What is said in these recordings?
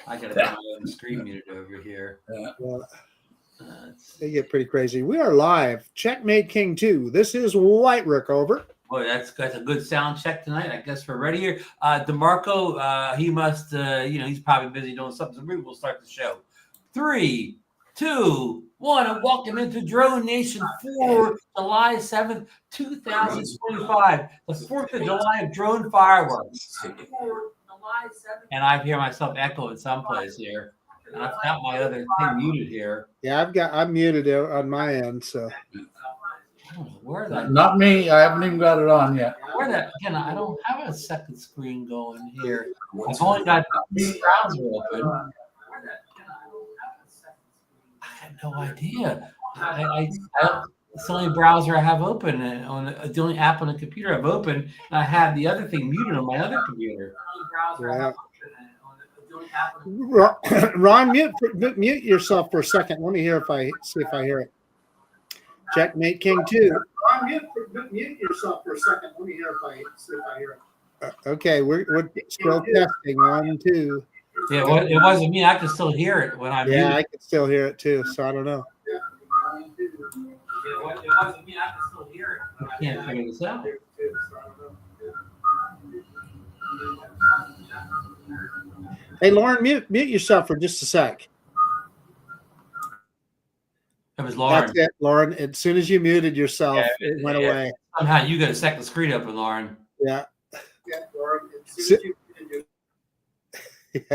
I got to get my own screen muted over here. They get pretty crazy. We are live. Checkmate King 2. This is White Rick over. Boy, that's a good sound check tonight. I guess we're ready here. DeMarco, he must, he's probably busy doing something. So maybe we'll start the show. 3, 2, 1, and welcome into DroneNation for July 7th, 2025. The 4th of July of drone fireworks. And I hear myself echo in someplace here. And I've got my other thing muted here. Yeah, I'm muted on my end, so. I don't know where that. Not me. I haven't even got it on yet. Where that? Again, I don't have a second screen going here. I've only got the browser open. I have no idea. It's the only browser I have open, and the only app on the computer I've opened. And I have the other thing muted on my other computer. Yeah. Ron, mute yourself for a second. Let me hear see if I hear it. Checkmate King 2. Ron, mute yourself for a second. Let me see if I hear it. Okay, we're still testing. 1, 2. Yeah, well, it wasn't me. I can still hear it when I muted. I can still hear it too. So I don't know. It wasn't me. I can still hear it. I can't figure this out. Hey, Lauren, mute yourself for just a sec. It was Lauren. That's it, Lauren. As soon as you muted yourself, it went away. Somehow you got a second screen open, Lauren. Yeah. Yeah, Lauren.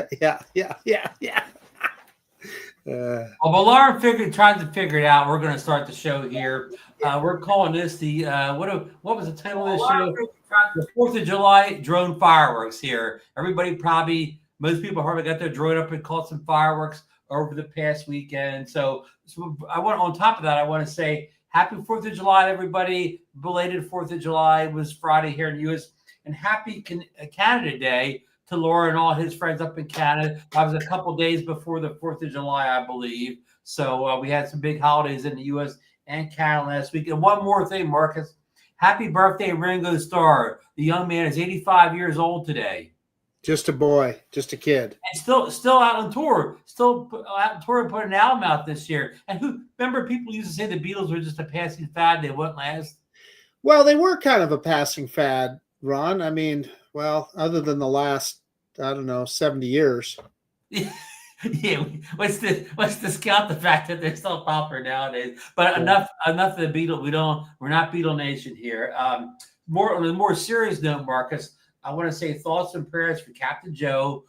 Yeah. But Lauren tried to figure it out. We're going to start the show here. We're calling this the what was the title of the show? The 4th of July drone fireworks here. Most people probably got their drone up and caught some fireworks over the past weekend. So on top of that, I want to say happy 4th of July, everybody. Belated 4th of July was Friday here in the U.S. And happy Canada Day to Laura and all his friends up in Canada. That was a couple days before the 4th of July, I believe. So we had some big holidays in the U.S. and Canada last week. And one more thing, Marcus. Happy birthday, Ringo Starr. The young man is 85 years old today. Just a boy, just a kid. And still out on tour. Still out on tour and put an album out this year. And remember people used to say the Beatles were just a passing fad. They wouldn't last. Well, they were kind of a passing fad, Ron. I mean, well, other than the last, 70 years. Yeah, let's discount the fact that they're still popular nowadays. But enough of the Beatles. We're not Beatle Nation here. On a more serious note, Marcus, I want to say thoughts and prayers for Captain Joe,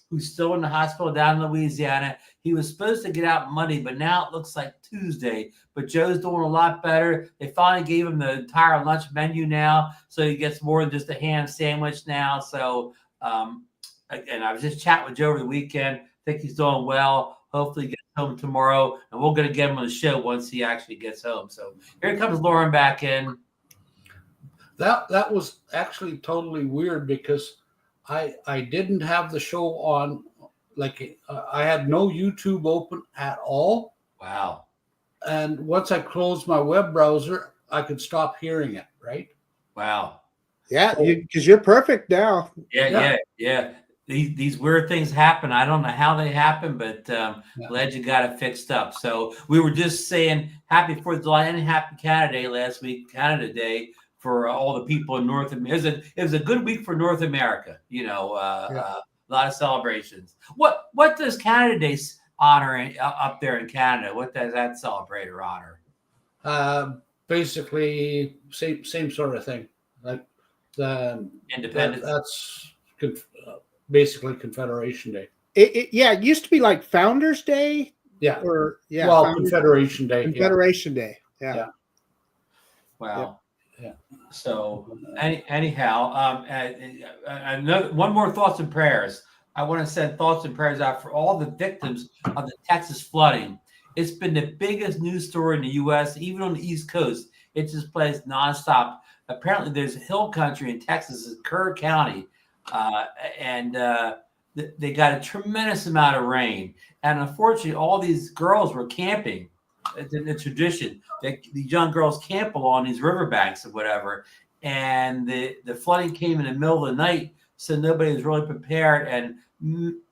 who's still in the hospital down in Louisiana. He was supposed to get out Monday, but now it looks like Tuesday. But Joe's doing a lot better. They finally gave him the entire lunch menu now, so he gets more than just a ham sandwich now. So, and I was just chatting with Joe over the weekend. I think he's doing well. Hopefully he gets home tomorrow, and we're going to get him on the show once he actually gets home. So here comes Lauren back in. That was actually totally weird because I didn't have the show on. I had no YouTube open at all. Wow. And once I closed my web browser, I could stop hearing it, right? Wow. Yeah, because you're perfect now. Yeah. These weird things happen. I don't know how they happen, but glad you got it fixed up. So we were just saying happy 4th of July and happy Canada Day last week, Canada Day, for all the people in North America. It was a good week for North America. A lot of celebrations. What does Canada Day honor up there in Canada? What does that celebrate or honor? Basically, same sort of thing. Like the Independence. That's basically Confederation Day. It used to be like Founders Day. Yeah. Confederation Day. Confederation Day. Yeah. Wow. Yeah. So anyhow, one more thoughts and prayers. I want to send thoughts and prayers out for all the victims of the Texas flooding. It's been the biggest news story in the U.S., even on the East Coast. It just plays nonstop. Apparently, there's hill country in Texas, in Kerr County, and they got a tremendous amount of rain. And unfortunately, all these girls were camping. It's a tradition that the young girls camp along these riverbanks or whatever. And the flooding came in the middle of the night, so nobody was really prepared. And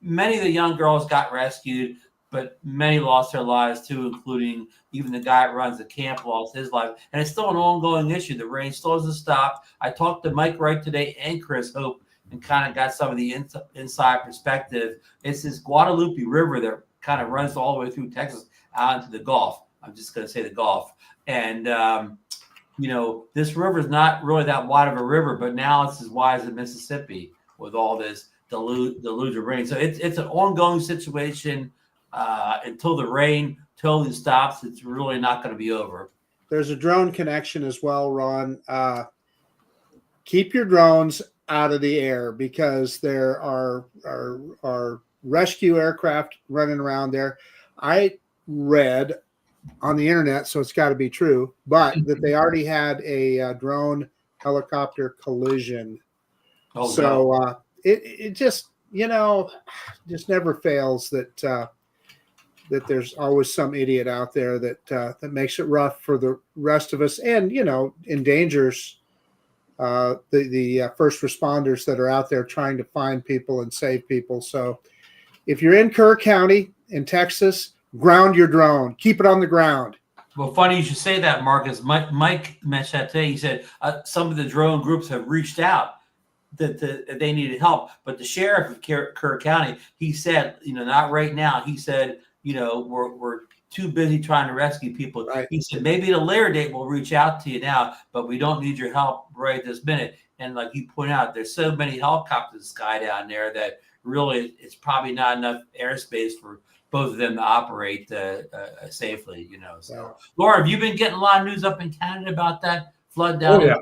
many of the young girls got rescued, but many lost their lives too, including even the guy that runs the camp lost his life. And it's still an ongoing issue. The rain still hasn't stopped. I talked to Mike Wright today and Chris Hope and kind of got some of the inside perspective. It's this Guadalupe River that kind of runs all the way through Texas out into the Gulf. I'm just going to say the Gulf. And, this river is not really that wide of a river, but now it's as wide as the Mississippi with all this deluge of rain. So it's an ongoing situation. Until the rain totally stops, it's really not going to be over. There's a drone connection as well, Ron. Keep your drones out of the air because there are rescue aircraft running around there. I read on the internet, so it's got to be true, but that they already had a drone helicopter collision. Oh, so no. It just just never fails that there's always some idiot out there that makes it rough for the rest of us, and endangers the first responders that are out there trying to find people and save people. So if you're in Kerr County in Texas, ground your drone, keep it on the ground. Well, funny you should say that, Marcus. Mike mentioned that today. He said some of the drone groups have reached out that they needed help, but the sheriff of Kerr County, he said, not right now. He said, we're too busy trying to rescue people. Right. He said, maybe at a later date we'll reach out to you now, but we don't need your help right this minute. And like you point out, there's so many helicopters in the sky down there that really it's probably not enough airspace for both of them to operate safely, So, Yeah. Laura, have you been getting a lot of news up in Canada about that flood down yeah.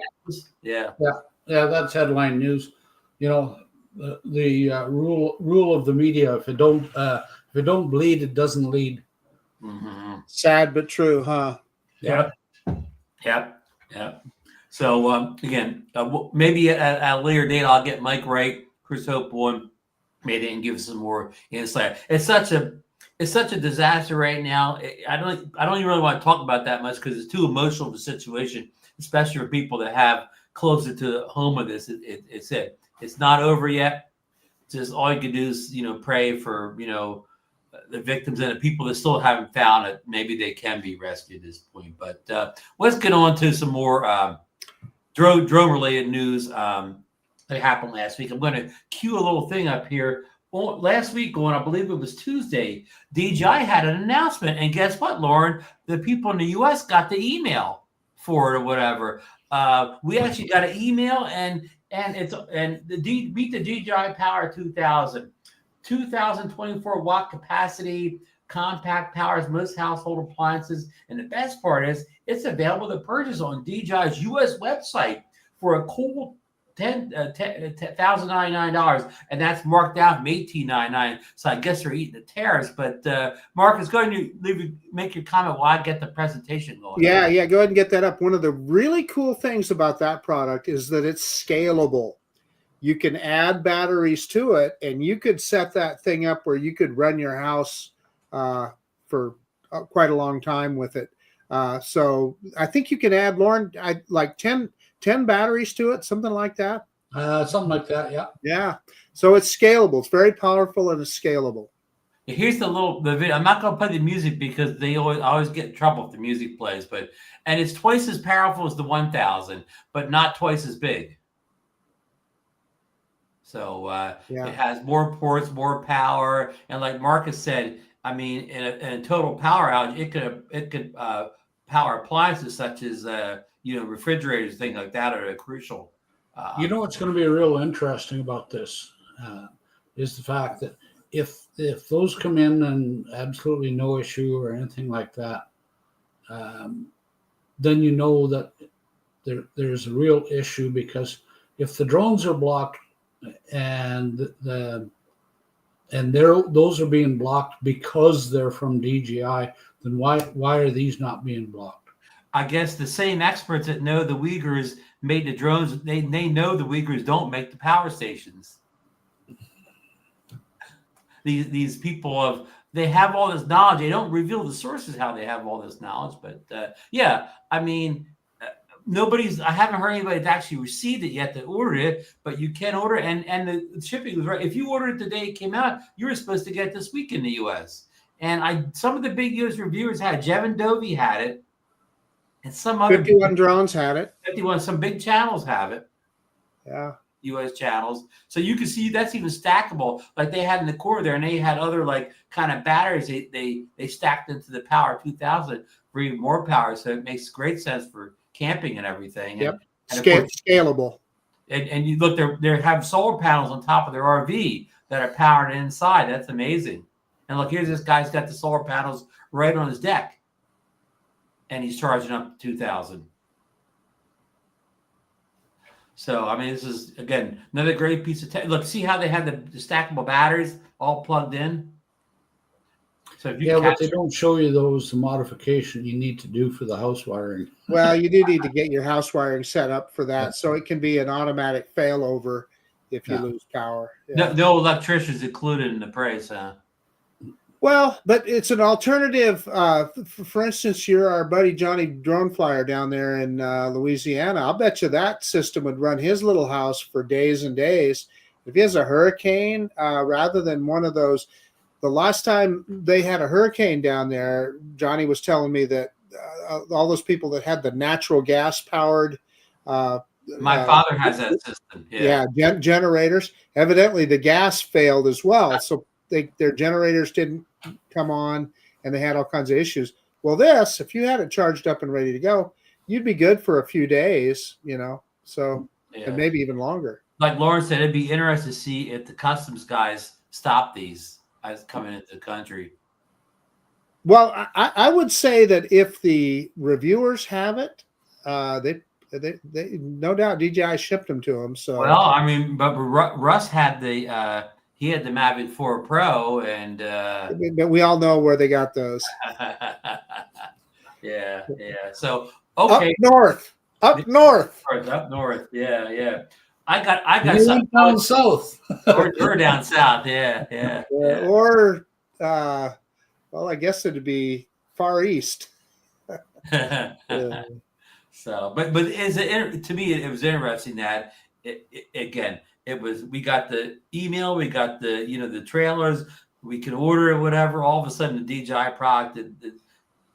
Yeah. Yeah, that's headline news. The rule of the media: if it don't bleed, it doesn't lead. Mm-hmm. Sad but true, huh? Yep. So again, maybe at a later date, I'll get Mike Wright, Chris Hope on, maybe they can give us some more insight. It's such a disaster right now. I don't even really want to talk about that much because it's too emotional of a situation, especially for people that have closer to the home of this. It's not over yet. Just all you can do is pray for the victims and the people that still haven't found it. Maybe they can be rescued at this point. But let's get on to some more drone related news that happened last week. I'm going to cue a little thing up here. Last week, I believe it was Tuesday, DJI had an announcement, and guess what, Lauren? The people in the U.S. got the email for it or whatever. We actually got an email, and the DJI Power 2000, 2,024 watt capacity, compact, powers most household appliances, and the best part is it's available to purchase on DJI's U.S. website for a cool $1,099, and that's marked down from $1,899. So I guess they're eating the tariffs. But Mark is going to make your comment while I get the presentation going. Yeah, go ahead and get that up. One of the really cool things about that product is that it's scalable. You can add batteries to it, and you could set that thing up where you could run your house for quite a long time with it. So I think you can add, Lauren, like 10 batteries to it, something like that. Something like that, yeah. Yeah. So it's scalable. It's very powerful and it's scalable. Here's the video. I'm not going to play the music because I always get in trouble if the music plays. And it's twice as powerful as the 1000, but not twice as big. So It has more ports, more power, and like Marcus said, I mean, in a total power outage, it could power appliances such as refrigerators, things like that are crucial. What's going to be real interesting about this is the fact that if those come in and absolutely no issue or anything like that, then you know that there's a real issue, because if the drones are blocked and those are being blocked because they're from DJI, then why are these not being blocked? I guess the same experts that know the Uyghurs made the drones, they know the Uyghurs don't make the power stations. These people they have all this knowledge. They don't reveal the sources how they have all this knowledge, but I mean, I haven't heard anybody that's actually received it yet that ordered it, but you can order it, and the shipping was right. If you ordered it the day it came out, you were supposed to get it this week in the U.S. And some of the big U.S. reviewers had it. Jevin Dovey had it, and some other 51 drones had it. 51. Some big channels have it. Yeah. U.S. channels, so you can see that's even stackable. Like they had in the core there, and they had other like kind of batteries. They stacked into the Power 2000 for even more power. So it makes great sense for camping and everything. Yep. And Scalable. And you look, they have solar panels on top of their RV that are powered inside. That's amazing. And look, here's this guy's got the solar panels right on his deck, and he's charging up to 2,000. So, I mean, this is, again, another great piece of tech. Look, see how they have the stackable batteries all plugged in? So if you but they don't show you those modifications you need to do for the house wiring. Well, you do need to get your house wiring set up for that, so it can be an automatic failover if you lose power. Yeah. No electricians included in the price, huh? Well, but it's an alternative. For instance, you're our buddy Johnny Drone Flyer down there in Louisiana. I'll bet you that system would run his little house for days and days. If he has a hurricane, rather than one of those, the last time they had a hurricane down there, Johnny was telling me that all those people that had the natural gas powered. My father has that system. Yeah, generators. Evidently, the gas failed as well. So their generators didn't come on, and they had all kinds of issues. Well, if you had it charged up and ready to go, you'd be good for a few days, so and maybe even longer. Like Lauren said, it'd be interesting to see if the customs guys stop these as coming into the country. Well, I would say that if the reviewers have it, they no doubt DJI shipped them to them. So well, I mean, but Russ had the he had the Mavic 4 Pro, and but we all know where they got those. yeah. So okay, up north. Yeah. I got something down south. or down south. Yeah. Or well, I guess it'd be far east. Yeah. So, but to me it was interesting that we got the email, we got the trailers, we can order it, whatever. All of a sudden, the DJI product,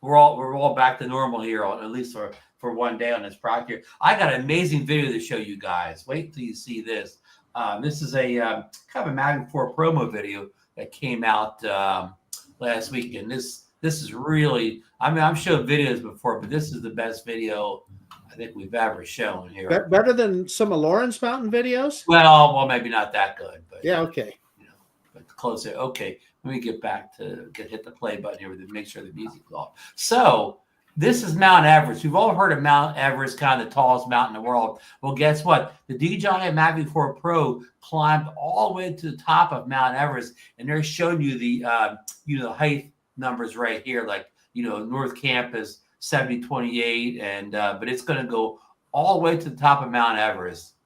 we're all back to normal here, at least for one day on this product here. I got an amazing video to show you guys. Wait till you see this. This is a kind of a Mavic 4 promo video that came out last week, and this is really. I mean, I've showed videos before, but this is the best video I think we've ever shown here. Better than some of Lauren's mountain videos? Well, maybe not that good, but yeah, okay. But closer. Okay, let me get back to hit the play button here to make sure the music's off. So this is Mount Everest. We've all heard of Mount Everest, kind of the tallest mountain in the world. Well, guess what? The DJI Mavic 4 Pro climbed all the way to the top of Mount Everest, and they're showing you the the height numbers right here. Like North Campus 7028, and but it's going to go all the way to the top of Mount Everest.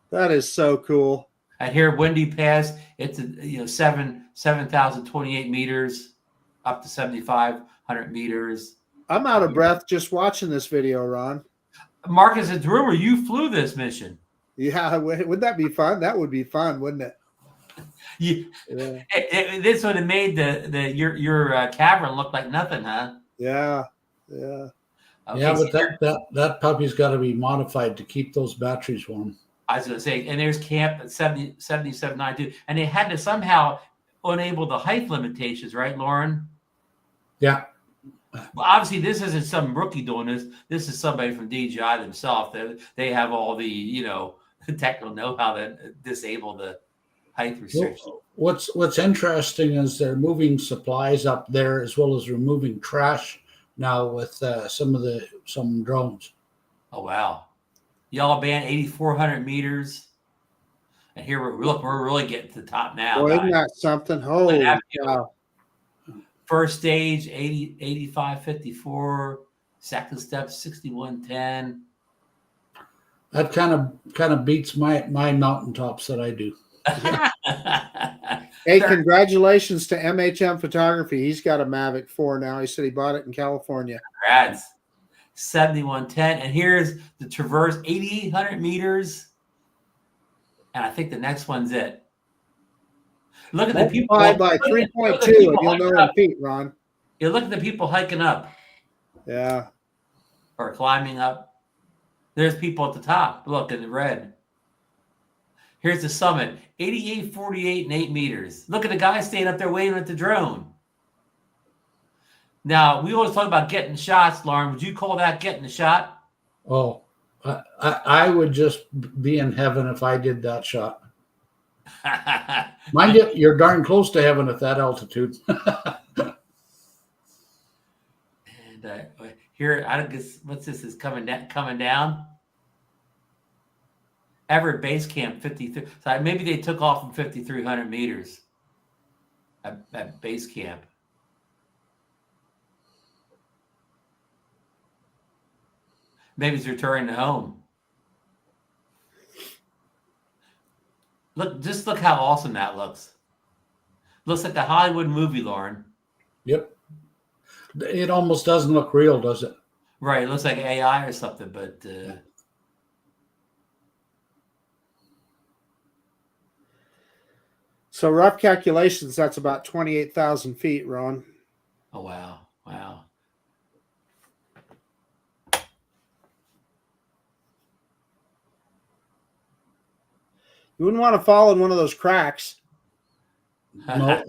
That is so cool. And here, Windy Pass, it's 7,028 meters up to 7,500 meters. I'm out of breath just watching this video, Ron. Marcus, it's rumor you flew this mission. Yeah, wouldn't that be fun? That would be fun, wouldn't it? Yeah. This would have made your cavern look like nothing, huh? Yeah. Okay, but that puppy's got to be modified to keep those batteries warm. I was going to say, and there's camp at 7792, and they had to somehow enable the height limitations, right, Lauren? Yeah. Well, obviously, this isn't some rookie doing this. This is somebody from DJI themselves. They have all the technical know-how to disable the height restrictions. What's interesting is they're moving supplies up there as well as removing trash now with some drones. Oh wow! Yellow band 8,400 meters, and here we're really getting to the top now. Boy, isn't that something? Holy cow! First stage 8554, second step 6110. That kind of beats my mountaintops that I do. Hey, congratulations to MHM Photography. He's got a Mavic 4 now. He said he bought it in California. Congrats. 7110. And here's the Traverse, 8,800 meters. And I think the next one's it. Look at the people. Multiplied by 3.2, and you'll know in feet, Ron. Yeah, look at the people hiking up. Yeah. Or climbing up. There's people at the top. Look in the red. Here's the summit. 88, 48, and 8 meters. Look at the guy standing up there waving at the drone. Now, we always talk about getting shots, Lauren. Would you call that getting a shot? Oh, I would just be in heaven if I did that shot. Mind you, you're darn close to heaven at that altitude. And here, I don't guess what's this is coming down. Everett Base Camp 53. So maybe they took off from 5,300 meters at base camp. Maybe it's returning home. Just look how awesome that looks. Looks like a Hollywood movie, Lauren. Yep. It almost doesn't look real, does it? Right. It looks like AI or something, but So rough calculations, that's about 28,000 feet, Ron. oh wow. Wow. You wouldn't want to fall in one of those cracks. No,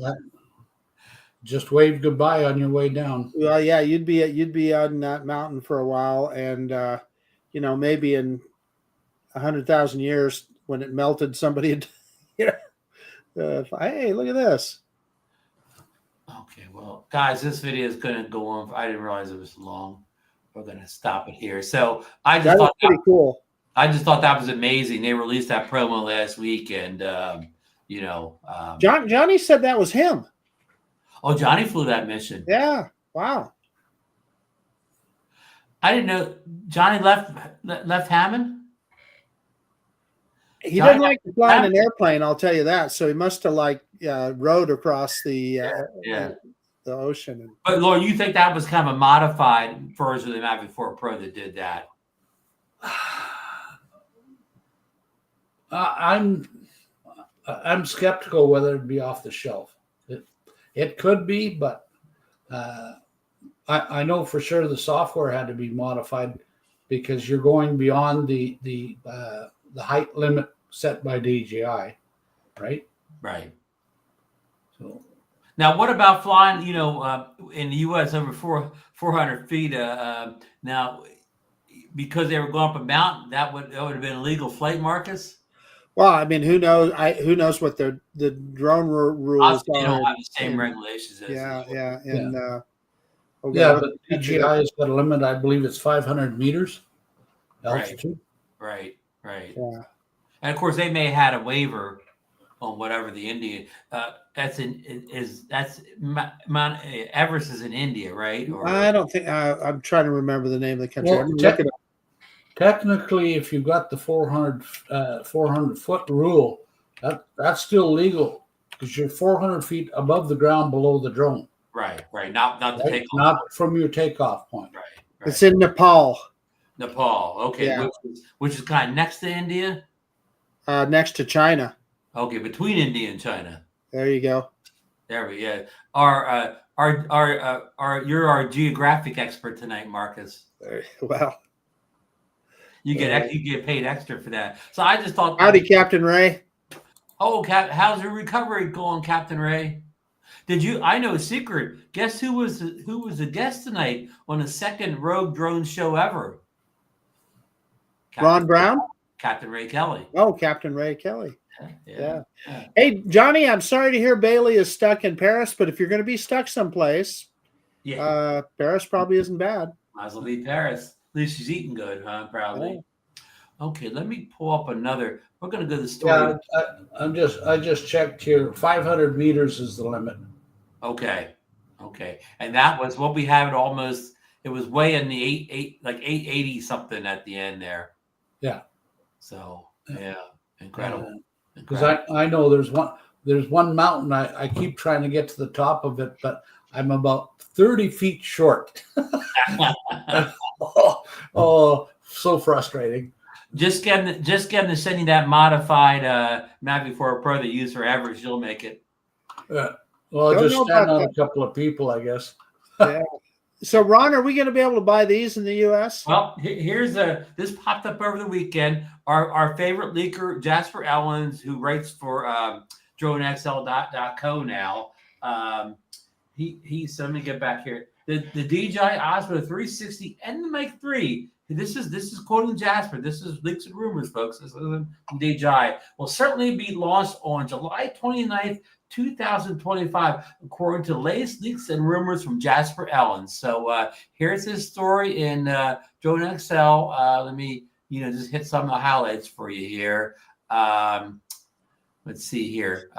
just wave goodbye on your way down. Well, yeah, you'd be on that mountain for a while, and maybe in 100,000 years when it melted, somebody had, hey, look at this. Okay, well, guys, this video is going to go on. I didn't realize it was long. We're going to stop it here. So I just thought pretty cool. I just thought that was amazing. They released that promo last week, and Johnny said that was him. Oh, Johnny flew that mission. Yeah. Wow. I didn't know Johnny left Hammond. He doesn't like to fly in an airplane, I'll tell you that. So he must have rode across the ocean. But Lauren, you think that was kind of a modified version of the Mavic 4 Pro that did that? I'm skeptical whether it'd be off the shelf. It could be, but I know for sure the software had to be modified because you're going beyond the height limit set by DJI, right? Right. So now, what about flying? In the U.S. over 400 feet. Now, because they were going up a mountain, that would have been illegal flight, Marcus. Well, I mean, who knows? Who knows what the drone rules They are? don't have the same regulations. But DJI has got a limit. I believe it's 500 meters altitude. Right. Yeah. And of course, they may have had a waiver on whatever the Indian. Mount Everest is in India, right? Or, I don't think. I'm trying to remember the name of the country. Well, technically, if you've got the 400 foot rule, that's still legal because you're 400 feet above the ground below the drone. Right. Not the takeoff. Not from your takeoff point. Right. It's in Nepal. Okay. Yeah. Which is kind of next to India. Next to China. Okay, between India and China. There you go. There we go. You're our geographic expert tonight, Marcus. Well, you get paid extra for that. So I just thought. Howdy, Captain Ray. Oh, how's your recovery going, Captain Ray? I know a secret. Guess who was the guest tonight on the second Rogue Drone show ever? Ron Brown? Captain Ray Kelly. Oh, Captain Ray Kelly. Yeah. Hey, Johnny, I'm sorry to hear Bailey is stuck in Paris, but if you're going to be stuck someplace, Paris probably isn't bad. Might as well be Paris. At least she's eating good, huh? Probably. Yeah. Okay, let me pull up another. We're going to go to the story. Yeah, I just checked here. 500 meters is the limit. Okay. And that was what we have. It was way in the 880 something at the end there. Yeah. So incredible. Because I know there's one mountain I keep trying to get to the top of it, but I'm about 30 feet short. Oh, so frustrating. Just getting to send you that modified Mavic 4 Pro they use for Everest. You'll make it. Yeah. Well, Don't just know stand about on that. a couple of people, I guess. Yeah. So, Ron, are we going to be able to buy these in the U.S.? Well, here's this popped up over the weekend. Our favorite leaker, Jasper Ellens, who writes for DroneXL.co now. Let me get back here. The DJI Osmo 360 and the Mic 3. This is quoting Jasper. This is leaks and rumors, folks. This isn't from DJI. Will certainly be launched on July 29th, 2025, according to latest leaks and rumors from Jasper Ellens. So here's his story in Drone XL. Let me just hit some of the highlights for you here. Let's see here.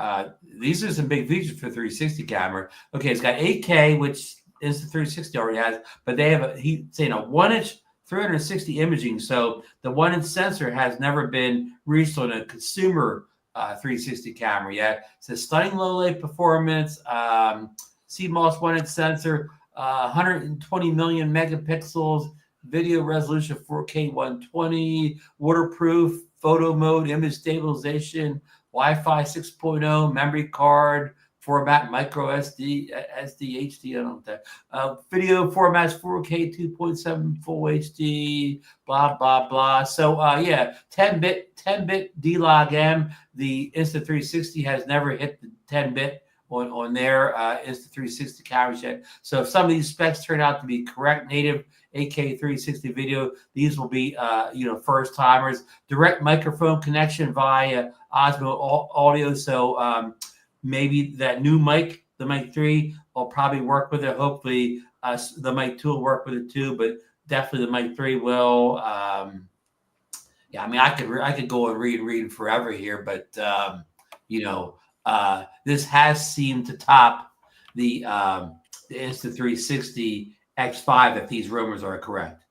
These are some big features for 360 camera. Okay, it's got 8K, which is the 360 already has, but they have he's saying a 1-inch 360 imaging. So the 1-inch sensor has never been reached on a consumer 360 camera yet. It says stunning low light performance, CMOS 1-inch sensor, 120 million megapixels, video resolution 4K 120, waterproof, photo mode, image stabilization, Wi-Fi 6.0, memory card format, micro SD, HD, I don't know that. Video formats 4K 2.7 full HD, blah blah blah. So 10-bit D-Log M. The Insta360 has never hit the 10-bit on their Insta360 cameras yet. So if some of these specs turn out to be correct, native 8K 360 video, these will be first timers. Direct microphone connection via Osmo audio. So maybe that new mic, the Mic 3, will probably work with it. Hopefully, the Mic 2 will work with it too, but definitely the Mic 3 will. I mean, I could go and read forever here, but this has seemed to top the Insta360 X5 if these rumors are correct.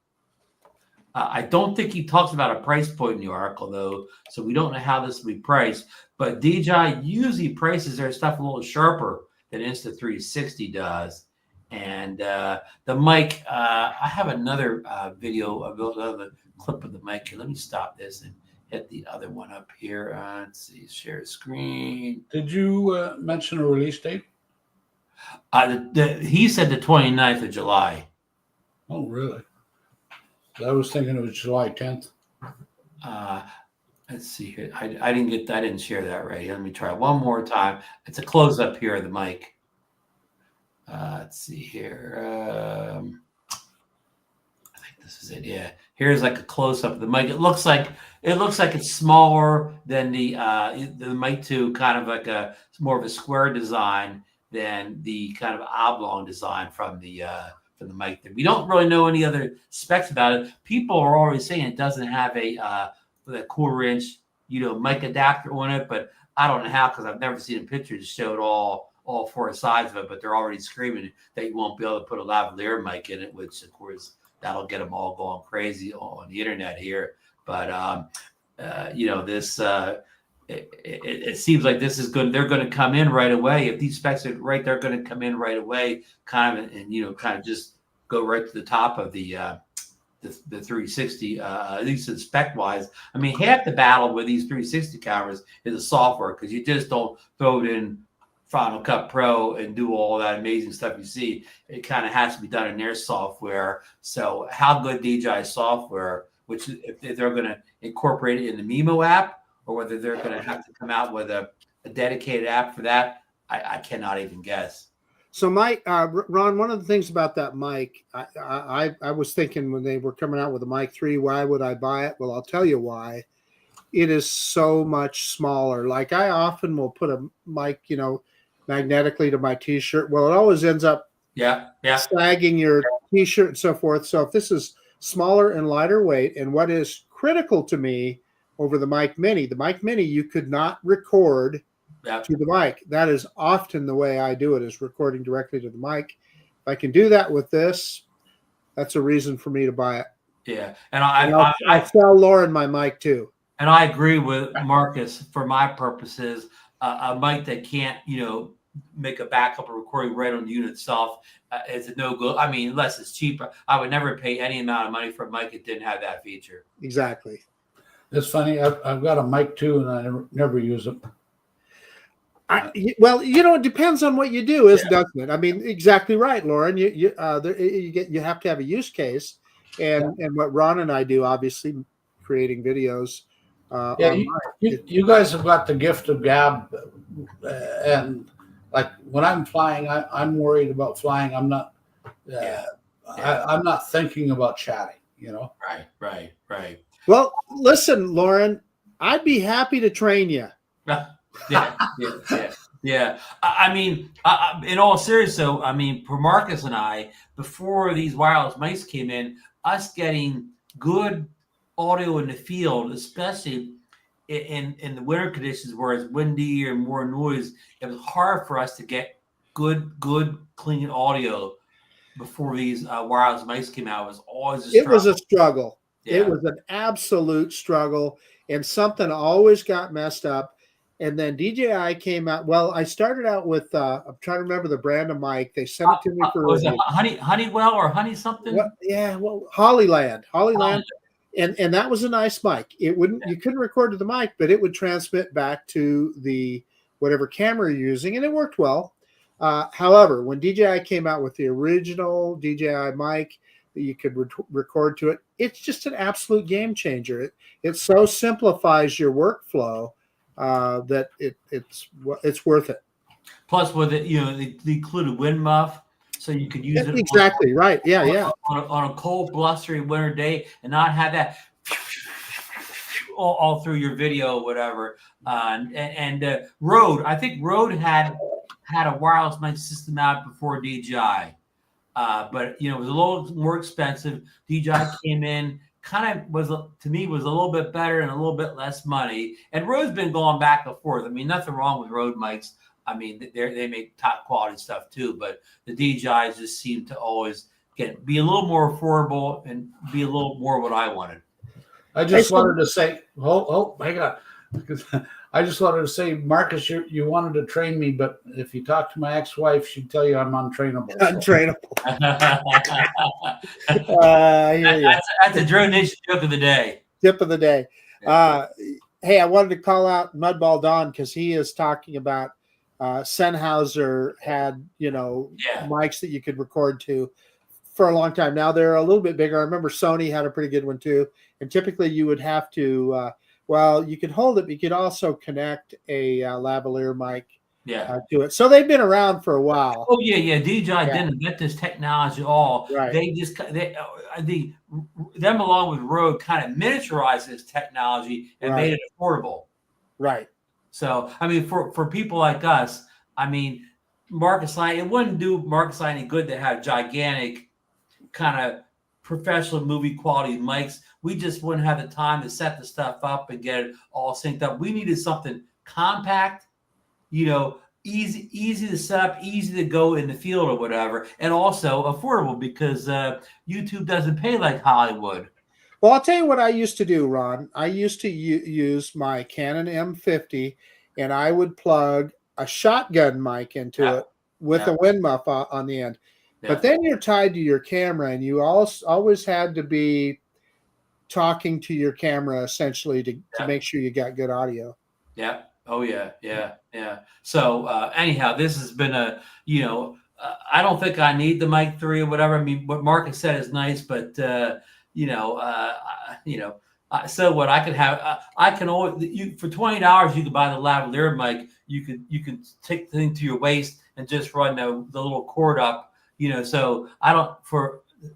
I don't think he talks about a price point in the article, though, so we don't know how this will be priced. But DJI usually prices their stuff a little sharper than Insta360 does. And the mic, I have another video of another clip of the mic here. Let me stop this and hit the other one up here. Let's see, share screen. Did you mention a release date? He said the 29th of July. Oh, really? I was thinking it was July 10th. Let's see here. I didn't share that right here. Let me try one more time. It's a close up here of the mic. Let's see here. I think this is it. Yeah. Here's like a close up of the mic. It looks like it's smaller than the Mic 2, kind of like it's more of a square design than the kind of oblong design from the Mic 3. We don't really know any other specs about it. People are always saying it doesn't have a 1/4-inch mic adapter on it, but I don't know how, because I've never seen a picture to show it all four sides of it. But they're already screaming that you won't be able to put a lavalier mic in it, which of course that'll get them all going crazy on the internet here. But this it seems like this is good. They're going to come in right away. If these specs are right, they're going to come in right away, kind of just go right to the top of the 360, at least in spec wise. I mean, half the battle with these 360 cameras is the software, because you just don't throw it in Final Cut Pro and do all that amazing stuff you see. It kind of has to be done in their software. So how good DJI software, which if they're going to incorporate it in the Mimo app, or whether they're going to have to come out with a dedicated app for that, I cannot even guess. So, Mike, Ron, one of the things about that mic, I was thinking when they were coming out with the Mic 3, why would I buy it? Well, I'll tell you why. It is so much smaller. Like, I often will put a mic, magnetically to my T-shirt. Well, it always ends up sagging your T-shirt and so forth. So if this is smaller and lighter weight, and what is critical to me over the Mic Mini, you could not record to the mic. That is often the way I do it, is recording directly to the mic. If I can do that with this, that's a reason for me to buy it. Yeah, and I sell Lauren my mic too. And I agree with Marcus. For my purposes, a mic that can't, make a backup or recording right on the unit itself. It's a no-go. I mean, unless it's cheap, I would never pay any amount of money for a mic that didn't have that feature. Exactly. It's funny. I've got a mic too, and I never use it. Well, it depends on what you do, doesn't it? I mean, exactly right, Lauren. You have to have a use case, and what Ron and I do, obviously, creating videos. You guys have got the gift of gab, and like when I'm flying, I'm worried about flying. I'm not. I'm not thinking about chatting. Right. Well, listen, Lauren, I'd be happy to train you. Yeah. I mean, in all seriousness, though, I mean, for Marcus and I, before these wireless mics came in, us getting good audio in the field, especially in the winter conditions where it's windy or more noise, it was hard for us to get good, clean audio before these wireless mics came out. It was always a struggle. It was a struggle. Yeah. It was an absolute struggle, and something always got messed up. And then DJI came out. Well, I started out with I'm trying to remember the brand of mic. They sent it to me for was it Honeywell or Honey something? Hollyland. And that was a nice mic. You couldn't record to the mic, but it would transmit back to the whatever camera you're using, and it worked well. However, when DJI came out with the original DJI mic that you could record to it, it's just an absolute game changer. It so simplifies your workflow that it's worth it. Plus, with it, the included wind muff, so you could use it exactly right. Yeah. On a cold, blustery winter day, and not have that all through your video or whatever. And Rode, I think Rode had a wireless mic system out before DJI, but it was a little more expensive. DJI came in. Kind of was a little bit better and a little bit less money. And Rode's been going back and forth. I mean, nothing wrong with Rode mics. I mean, they make top quality stuff too. But the DJIs just seem to always be a little more affordable and be a little more what I wanted. I just wanted to say, hang on. I just wanted to say, Marcus, you wanted to train me, but if you talk to my ex-wife, she'd tell you I'm untrainable. Untrainable. That's a DroneNation joke of the day. Tip of the day. Hey, I wanted to call out Mudball Don because he is talking about Sennheiser had mics that you could record to for a long time. Now they're a little bit bigger. I remember Sony had a pretty good one too, and typically you would have to. You could hold it, but you could also connect a lavalier mic to it. So they've been around for a while. Oh, yeah. DJI didn't invent this technology at all. Right. Them along with Rode kind of miniaturized this technology and made it affordable. Right. So, I mean, for people like us, I mean, Marcus and I, it wouldn't do Marcus and I any good to have gigantic kind of professional movie quality mics. We just wouldn't have the time to set the stuff up and get it all synced up. We needed something compact, easy to set up, easy to go in the field or whatever, and also affordable because YouTube doesn't pay like Hollywood. Well, I'll tell you what I used to do, Ron. I used to use my Canon M50, and I would plug a shotgun mic into it with a wind muff on the end. Yeah. But then you're tied to your camera, and you always had to be talking to your camera essentially to make sure you got good audio. Yeah. Oh, yeah. So anyhow, this has been I don't think I need the Mic 3 or whatever. I mean, what Marcus said is nice, but so what I could have, I can always for $20 you could buy the lavalier mic. You could take the thing to your waist and just run the little cord up. So I don't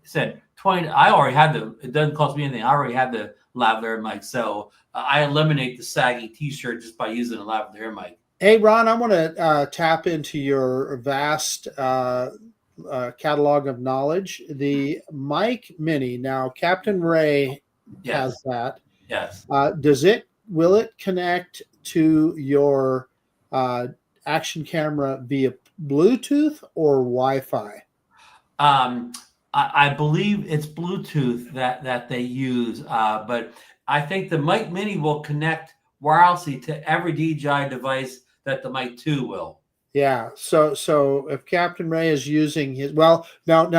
said 20. I already had it doesn't cost me anything. I already had the lavalier mic. So I eliminate the saggy t-shirt just by using a lavalier mic. Hey, Ron, I want to tap into your vast catalog of knowledge. The Mic Mini. Now, Captain Ray has that. Yes. Will it connect to your action camera via Bluetooth or Wi-Fi? I believe it's Bluetooth that they use, but I think the Mic Mini will connect wirelessly to every DJI device that the Mic 2 will. Yeah. So if Captain Ray is using his now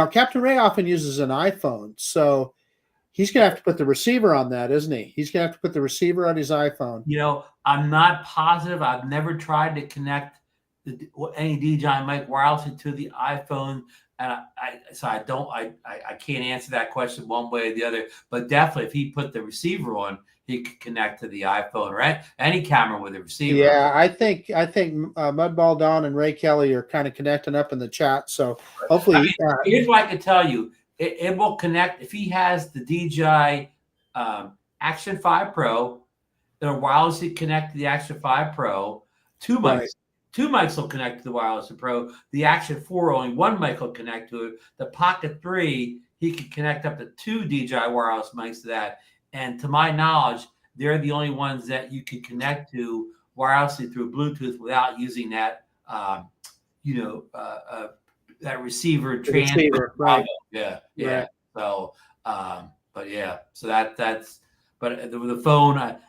Captain Ray often uses an iPhone, so he's gonna have to put the receiver on that, isn't he? He's gonna have to put the receiver on his iPhone. I'm not positive. I've never tried to connect any DJI mic wirelessly to the iPhone, and I can't answer that question one way or the other. But definitely, if he put the receiver on, he could connect to the iPhone or any camera with a receiver. Yeah, I think Mudball Don and Ray Kelly are kind of connecting up in the chat. So hopefully, here's what I can tell you: it will connect if he has the DJI Action 5 Pro. It'll wirelessly connect to the Action 5 Pro. Two mics. Right. Two mics will connect to the Wireless Pro. The Action 4, only one mic will connect to it. The Pocket 3, he can connect up to 2 DJI wireless mics to that. And to my knowledge, they're the only ones that you can connect to wirelessly through Bluetooth without using that, that receiver transfer. Right. Yeah. Right. So, but yeah, so that's. But the phone, I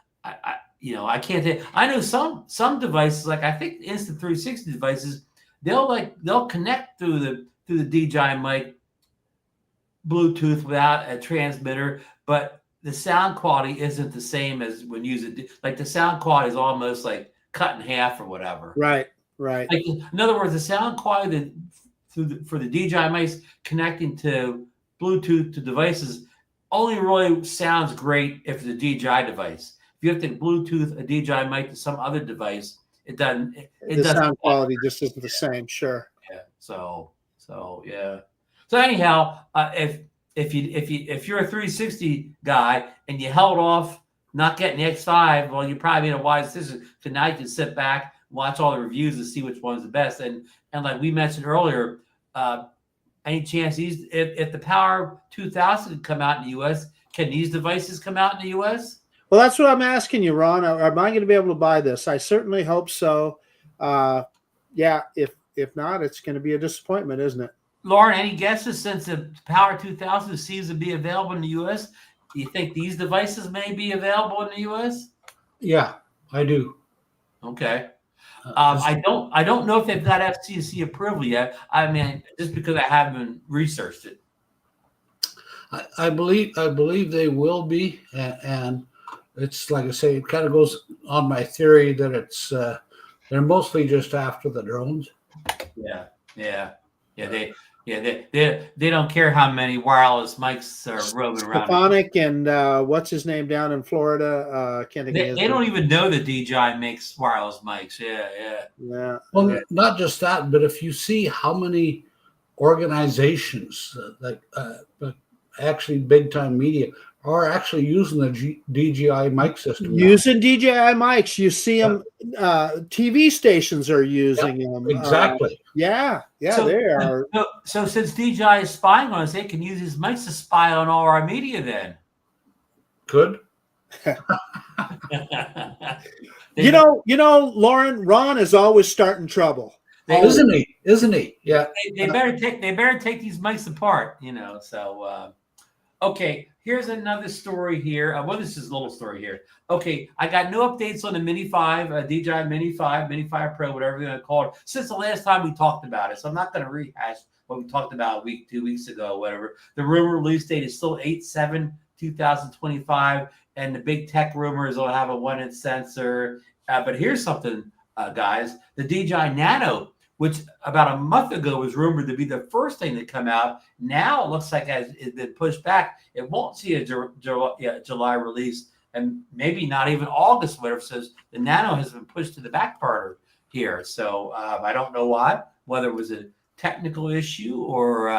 can't say. I know some devices, like I think Insta360 devices, they'll connect through the DJI mic Bluetooth without a transmitter, but the sound quality isn't the same as when using like the sound quality is almost like cut in half or whatever. Right. Like, in other words, the sound quality for the DJI mics connecting to Bluetooth to devices only really sounds great if it's a DJI device. If you have to Bluetooth a DJI mic to some other device, it doesn't. The sound quality just isn't the same. Sure. Yeah. So yeah. So anyhow, if you're a 360 guy and you held off not getting the X5, well, you probably made a wise decision. So now you can sit back, watch all the reviews, and see which one's the best. And like we mentioned earlier, any chance if the Power 2000 can come out in the U.S., can these devices come out in the U.S.? Well, that's what I'm asking you, Ron. Am I going to be able to buy this? I certainly hope so. Yeah. If not, it's going to be a disappointment, isn't it? Lauren, any guesses since the Power 2000 seems to be available in the U.S.? Do you think these devices may be available in the U.S.? Yeah, I do. Okay. I don't know if they've got FCC approval yet. I mean, just because I haven't researched it. I believe they will be, and it's like I say, it kind of goes on my theory that it's they're mostly just after the drones. Yeah. They don't care how many wireless mics are roaming around. Stefanik and what's his name down in Florida? Can't think of his They don't even know that DJI makes wireless mics. Yeah. Well, not just that, but if you see how many organizations but actually big time media are actually using the DJI mic system. Using DJI mics, you see them. TV stations are using them. Exactly. Yeah, so, they are. So since DJI is spying on us, they can use these mics to spy on all our media. Then, good. Lauren, Ron is always starting trouble. Isn't he? Yeah. They better take these mics apart. So. Okay, here's another story here. This is a little story here. Okay, I got no updates on the Mini 5, DJI Mini 5, Mini 5 Pro, whatever you're going to call it, since the last time we talked about it. So I'm not going to rehash what we talked about 2 weeks ago, whatever. The rumor release date is still 8/7/2025, and the big tech rumors will have a 1-inch sensor. But here's something, guys. The DJI Nano, which about a month ago was rumored to be the first thing to come out. Now it looks like it's been pushed back. It won't see a July release, and maybe not even August, whatever. Says the Nano has been pushed to the back burner here. So I don't know why, whether it was a technical issue or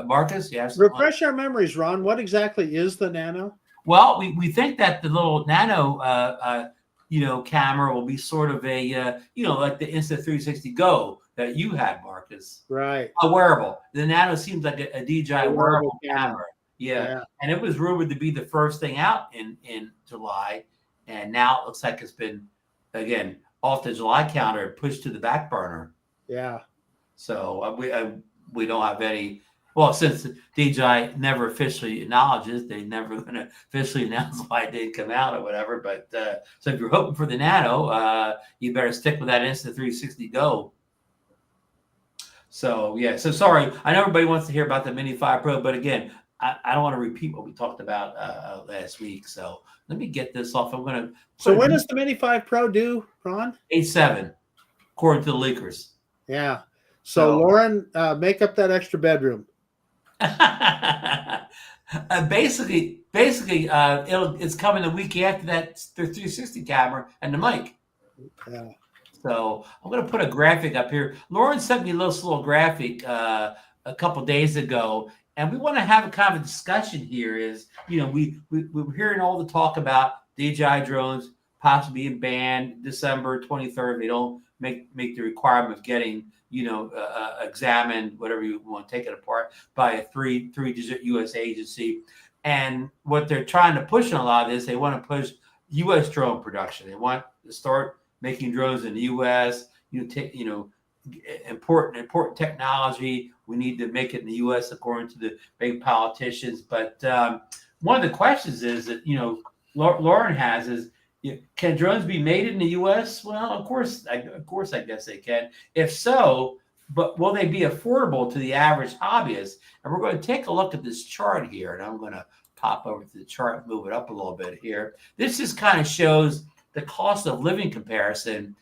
Marcus. Yes. Refresh our memories, Ron. What exactly is the Nano? Well, we think that the little Nano, camera will be sort of a, like the Insta360 Go that you had, Marcus. Right. A wearable. The Nano seems like a DJI wearable camera. Yeah. And it was rumored to be the first thing out in July. And now it looks like it's been, again, off the July counter, pushed to the back burner. Yeah. So we don't have any. Well, since DJI never officially acknowledges, they never going to officially announce why it didn't come out or whatever. But so if you're hoping for the Nano, you better stick with that Insta360 Go. So yeah, so sorry. I know everybody wants to hear about the Mini 5 Pro, but again, I don't want to repeat what we talked about last week. So let me get this off. I'm going to. So when does the Mini 5 Pro do, Ron? 8.7, according to the leakers. Yeah. So Lauren, make up that extra bedroom. Basically, it's coming the week after that. The 360 camera and the mic. Yeah. So I'm going to put a graphic up here. Lauren sent me this little graphic a couple days ago, and we want to have a kind of a discussion here. Is we're hearing all the talk about DJI drones possibly being banned December 23rd. They don't make the requirement of getting examined, whatever you want to take it apart, by a three-digit U.S. agency. And what they're trying to push on a lot of this, they want to push U.S. drone production. They want to start making drones in the U.S. Important technology. We need to make it in the U.S. according to the big politicians. But one of the questions is that Lauren has is, can drones be made in the U.S.? Well, of course, I guess they can. If so, but will they be affordable to the average hobbyist? And we're going to take a look at this chart here, and I'm going to pop over to the chart and move it up a little bit here. This just kind of shows the cost of living comparison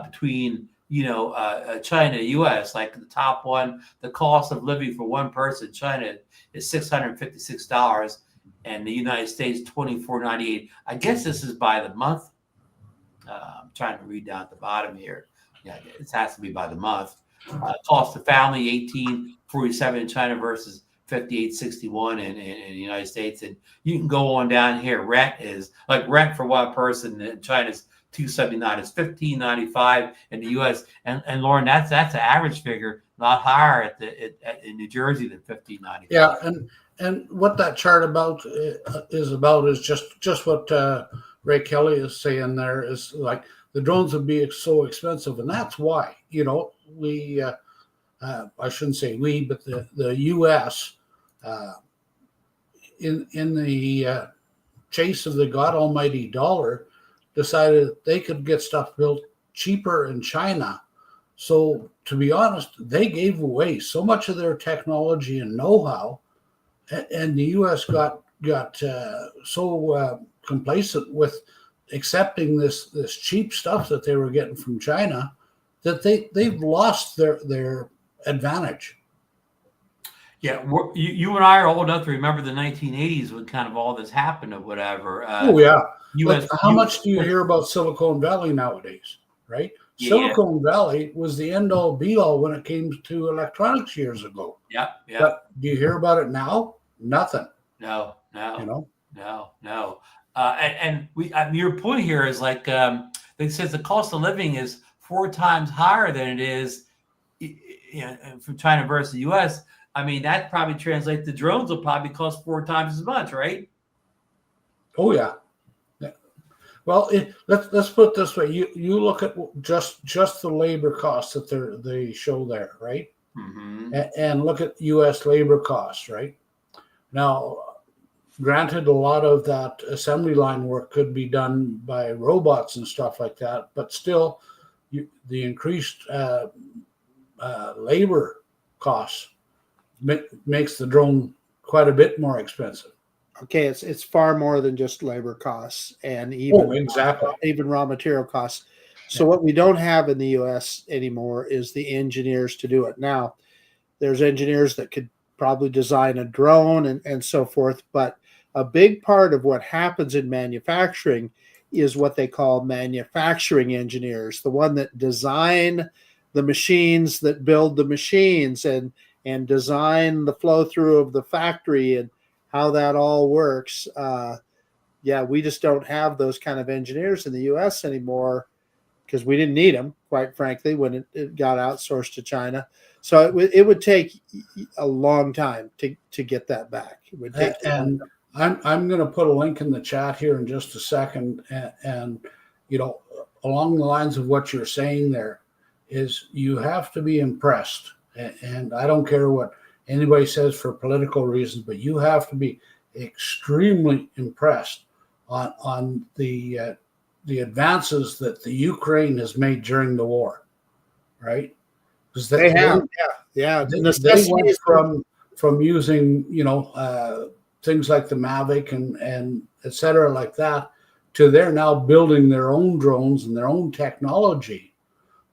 between China and U.S. Like the top one, the cost of living for one person in China is $656. And the United States, $24.98. I guess this is by the month. I'm trying to read down at the bottom here. Yeah, it has to be by the month. Cost of family, $18.47 in China versus $58.61 in the United States. And you can go on down here. Rent for one person in China is $279. It's $15.95 in the U.S. And Lauren, that's an average figure, not higher in New Jersey than $15.95. Yeah, and what that chart is just what Ray Kelly is saying there is like the drones would be so expensive, and that's why we I shouldn't say we, but the U.S. In the chase of the God Almighty dollar decided that they could get stuff built cheaper in China. So to be honest, they gave away so much of their technology and know-how. And the U.S. got so complacent with accepting this cheap stuff that they were getting from China that they've lost their advantage. Yeah, you and I are old enough to remember the 1980s when kind of all this happened or whatever. Oh yeah, how much do you hear about Silicon Valley nowadays? Right? Yeah. Silicon Valley was the end-all be-all when it came to electronics years ago. Yeah. But do you hear about it now? Nothing. No. No. And your point here is like it says the cost of living is 4 times higher than it is from China versus the U.S. I mean, that probably translates. The drones will probably cost 4 times as much, right? Oh yeah. Well, let's put it this way: you look at just the labor costs that they show there, right? Mm-hmm. And look at U.S. labor costs, right? Now, granted, a lot of that assembly line work could be done by robots and stuff like that, but still, the increased labor costs makes the drone quite a bit more expensive. Okay, it's far more than just labor costs and even raw material costs. So what we don't have in the U.S. anymore is the engineers to do it. Now, there's engineers that could probably design a drone and so forth, but a big part of what happens in manufacturing is what they call manufacturing engineers, the one that design the machines, that build the machines and design the flow through of the factory and how that all works. We just don't have those kind of engineers in the U.S. anymore because we didn't need them, quite frankly, when it got outsourced to China. So it would take a long time to get that back. It would take. And I'm going to put a link in the chat here in just a second, and along the lines of what you're saying there is you have to be impressed, and I don't care what anybody says for political reasons, but you have to be extremely impressed on the advances that the Ukraine has made during the war, right? because They have, yeah. They went from using things like the Mavic and et cetera like that to they're now building their own drones and their own technology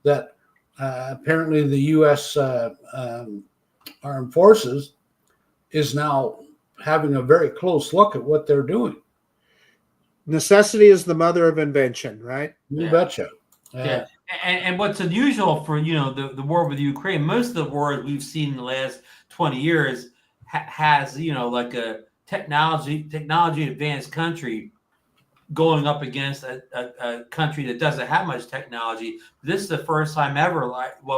that apparently the U.S. Armed Forces is now having a very close look at what they're doing. Necessity is the mother of invention, right? You betcha. Yeah. And what's unusual for, the war with Ukraine, most of the wars we've seen in the last 20 years has, like a technology advanced country going up against a country that doesn't have much technology. This is the first time ever,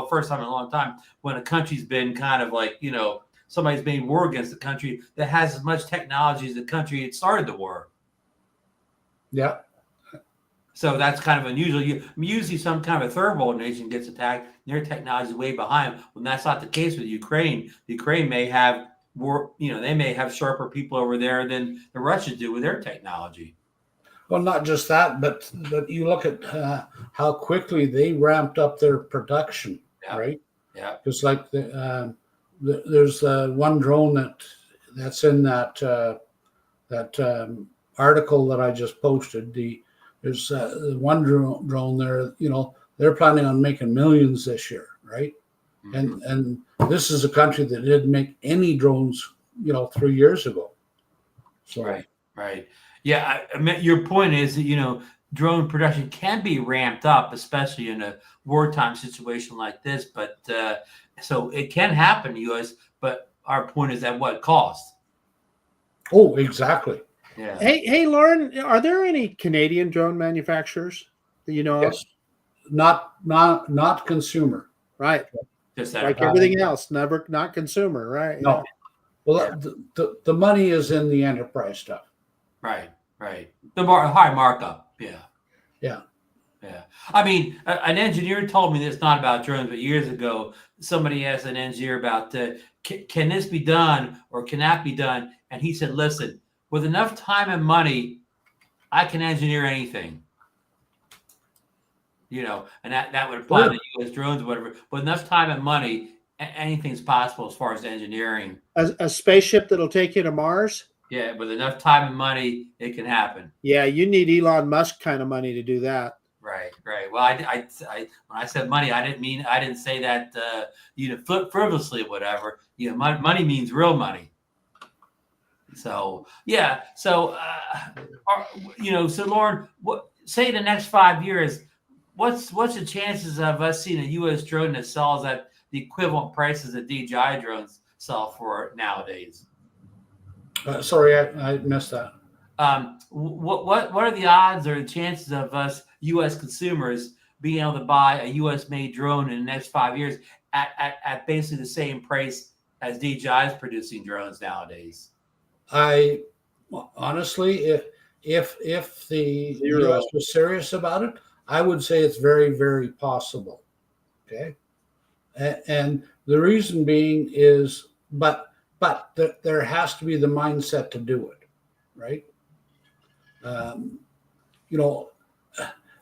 first time in a long time, when a country's been kind of like, somebody's made war against a country that has as much technology as the country that started the war. Yeah. So that's kind of unusual. Usually some kind of a third world nation gets attacked, their technology is way behind. When that's not the case with Ukraine, Ukraine may have more, they may have sharper people over there than the Russians do with their technology. Well, not just that, but you look at how quickly they ramped up their production, right? Yeah. Because like there's one drone that's in that article that I just posted. There's one drone there. They're planning on making millions this year, right? Mm-hmm. And this is a country that didn't make any drones, 3 years ago. So right. Yeah, I mean, your point is that, drone production can be ramped up, especially in a wartime situation like this. But so it can happen in the U.S., but our point is at what cost? Oh, exactly. Yeah. Hey, Lauren, are there any Canadian drone manufacturers that you know yes. of? Not consumer. Right. Just like everything else, not consumer, right? No. Well, the money is in the enterprise stuff. Right. The high markup. Yeah. I mean, an engineer told me this, not about drones, but years ago, somebody asked an engineer about can this be done or can that be done? And he said, listen, with enough time and money, I can engineer anything. And that would apply to U.S. drones or whatever. With enough time and money, anything's possible as far as engineering. A spaceship that'll take you to Mars? Yeah, with enough time and money, it can happen. Yeah, you need Elon Musk kind of money to do that. Right. Well, I when I said money, I didn't say that frivolously or whatever. Money means real money. So yeah. So so Lauren, say the next 5 years, what's the chances of us seeing a U.S. drone that sells at the equivalent prices that DJI drones sell for nowadays? Sorry, I missed that. What are the odds or the chances of us U.S. consumers being able to buy a U.S. made drone in the next 5 years at basically the same price as DJI is producing drones nowadays? I honestly, if the U.S. was serious about it, I would say it's very, very possible. Okay, and the reason being is, but there has to be the mindset to do it, right?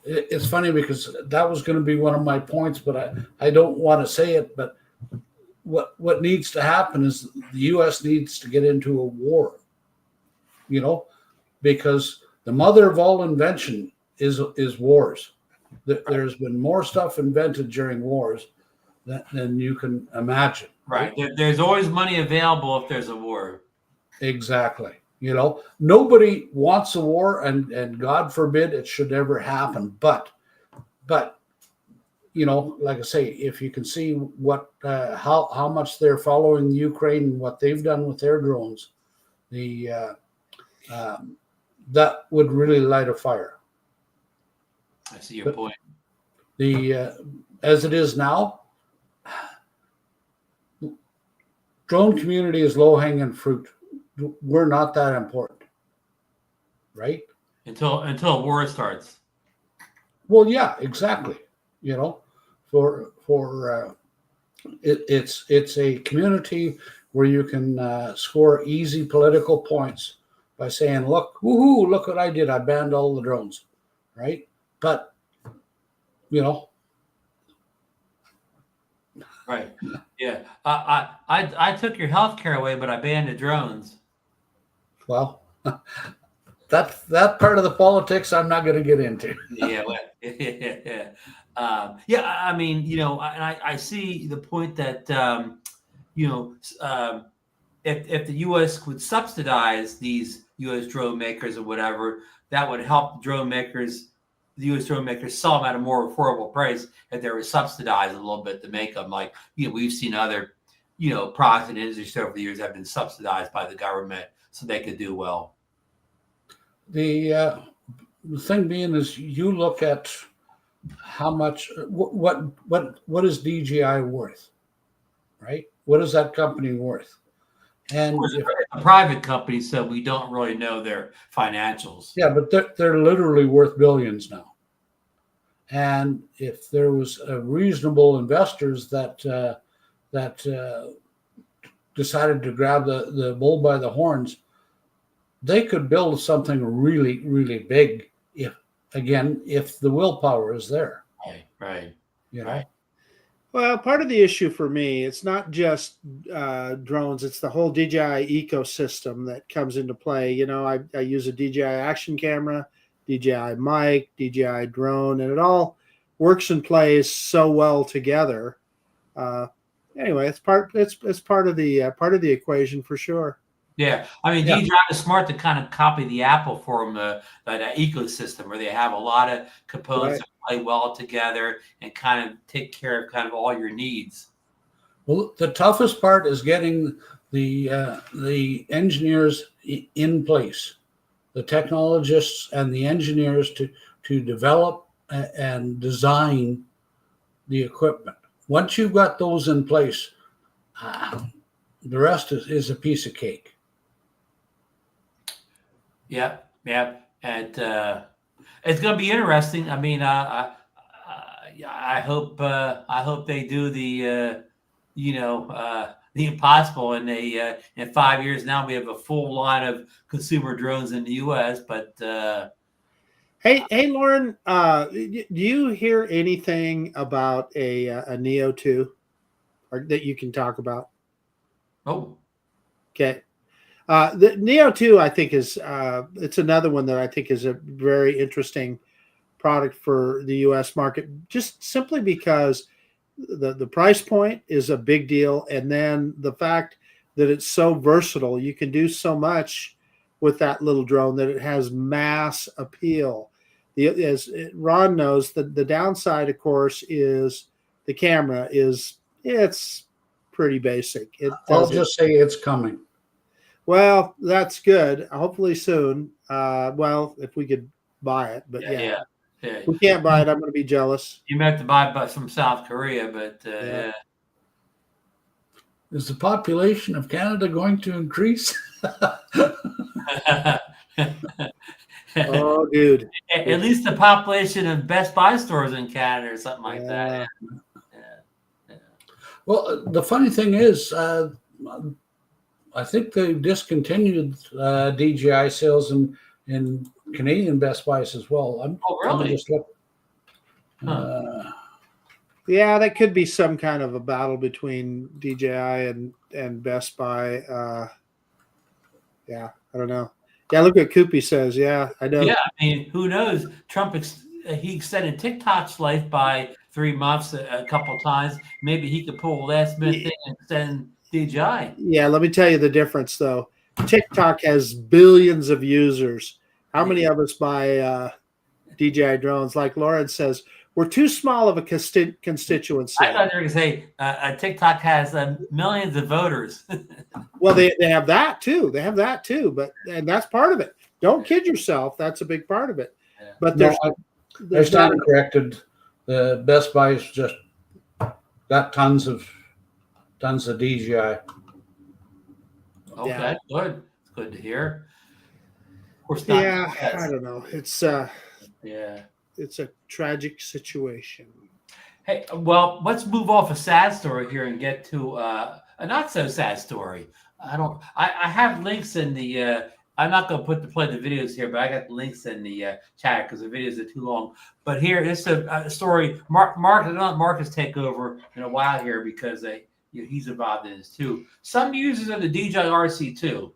It's funny because that was going to be one of my points, but I don't want to say it. But what needs to happen is the U.S. needs to get into a war, because the mother of all invention is wars. There's been more stuff invented during wars than you can imagine. Right. There's always money available if there's a war. Exactly. Nobody wants a war, and God forbid it should ever happen. But like I say, if you can see what how much they're following Ukraine and what they've done with their drones, that would really light a fire. I see your point. As it is now, drone community is low-hanging fruit. We're not that important, right? Until war starts. Well, yeah, exactly. It's a community where you can score easy political points by saying, "Look, woohoo! Look what I did! I banned all the drones," right? But Right. Yeah. I took your health care away, but I banned the drones. Well, that part of the politics I'm not going to get into. Yeah. Well, yeah. Yeah. I mean, and I see the point that, you know, if the U.S. would subsidize these U.S. drone makers or whatever, that would help drone makers, the U.S. drone makers, sell them at a more affordable price if they were subsidized a little bit to make them. Like, we've seen other, products and industries over the years have been subsidized by the government so they could do well. The thing being is, you look at how much, what is DJI worth, right? What is that company worth? And it's a private company, so we don't really know their financials. Yeah, but they're literally worth billions now. And if there was reasonable investors that decided to grab the bull by the horns, they could build something really, really big if the willpower is there. Right. Right. Well, part of the issue for me, it's not just drones, it's the whole DJI ecosystem that comes into play. I use a DJI action camera, DJI mic, DJI drone, and it all works and plays so well together. Anyway, it's part of the equation for sure. Yeah, I mean, DJI is smart to kind of copy the Apple form, that ecosystem where they have a lot of components that play well together and kind of take care of kind of all your needs. Well, the toughest part is getting the engineers in place, the technologists and the engineers to develop and design the equipment. Once you've got those in place, the rest is a piece of cake. Yeah, and it's going to be interesting. I mean, I hope they do the the impossible, and they in 5 years now we have a full line of consumer drones in the U.S. But hey, Lauren, do you hear anything about a Neo 2 that you can talk about? Oh, okay. The Neo 2, I think, is it's another one that I think is a very interesting product for the U.S. market, just simply because the price point is a big deal, and then the fact that it's so versatile. You can do so much with that little drone that it has mass appeal. As Ron knows, the downside, of course, is the camera it's pretty basic. I'll just say it's coming. Well, that's good. Hopefully soon. Well, if we could buy it, but yeah. If we can't buy it, I'm going to be jealous. You meant to buy it from South Korea, but yeah. Is the population of Canada going to increase? Oh, dude. At least the population of Best Buy stores in Canada or something like that. Yeah. Well, the funny thing is, I think they discontinued DJI sales in Canadian Best Buys as well. Really? Yeah, that could be some kind of a battle between DJI and Best Buy. Yeah, I don't know. Yeah, look what Koopy says. Yeah, I know. Yeah, I mean, who knows? Trump he extended TikTok's life by 3 months a couple times. Maybe he could pull a last minute thing and extend DJI. Yeah, let me tell you the difference, though. TikTok has billions of users. How many of us buy DJI drones? Like Lauren says, we're too small of a constituency. I thought you were going to say TikTok has millions of voters. Well, they have that too. And that's part of it. Don't kid yourself. That's a big part of it. Yeah. But I stand corrected. The Best Buy's just got tons of DJI. Okay, good. It's good to hear. Of course, I don't know. It's it's a tragic situation. Hey, well, let's move off a sad story here and get to a not so sad story. I have links in the I'm not going to play the videos here, but I got the links in the chat because the videos are too long. But here, it's a story. Marcus take over in a while here because he's involved in this too. Some users of the DJI RC2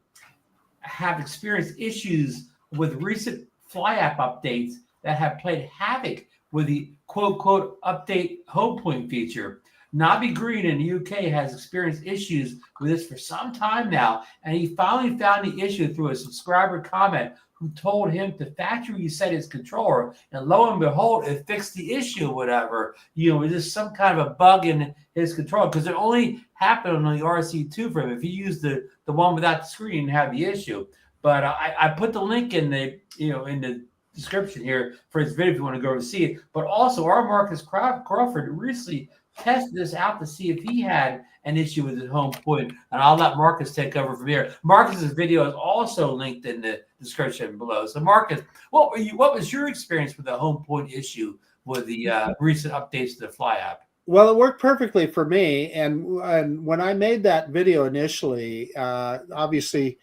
have experienced issues with recent fly app updates that have played havoc with the quote update home point feature. Nobby Green in the UK has experienced issues with this for some time now, and he finally found the issue through a subscriber comment who told him to factory reset his controller, and lo and behold, it fixed the issue, whatever. You know, it was just some kind of a bug in his controller, because it only happened on the RC2 for him. If he used the one without the screen, have the issue. But I put the link in the description here for his video if you want to go and see it. But also, our Marcus Crawford recently tested this out to see if he had an issue with his home point, and I'll let Marcus take over from here. Marcus's video is also linked in the description below. So, Marcus, what was your experience with the home point issue with the recent updates to the Fly app? Well, it worked perfectly for me, and when I made that video initially, obviously,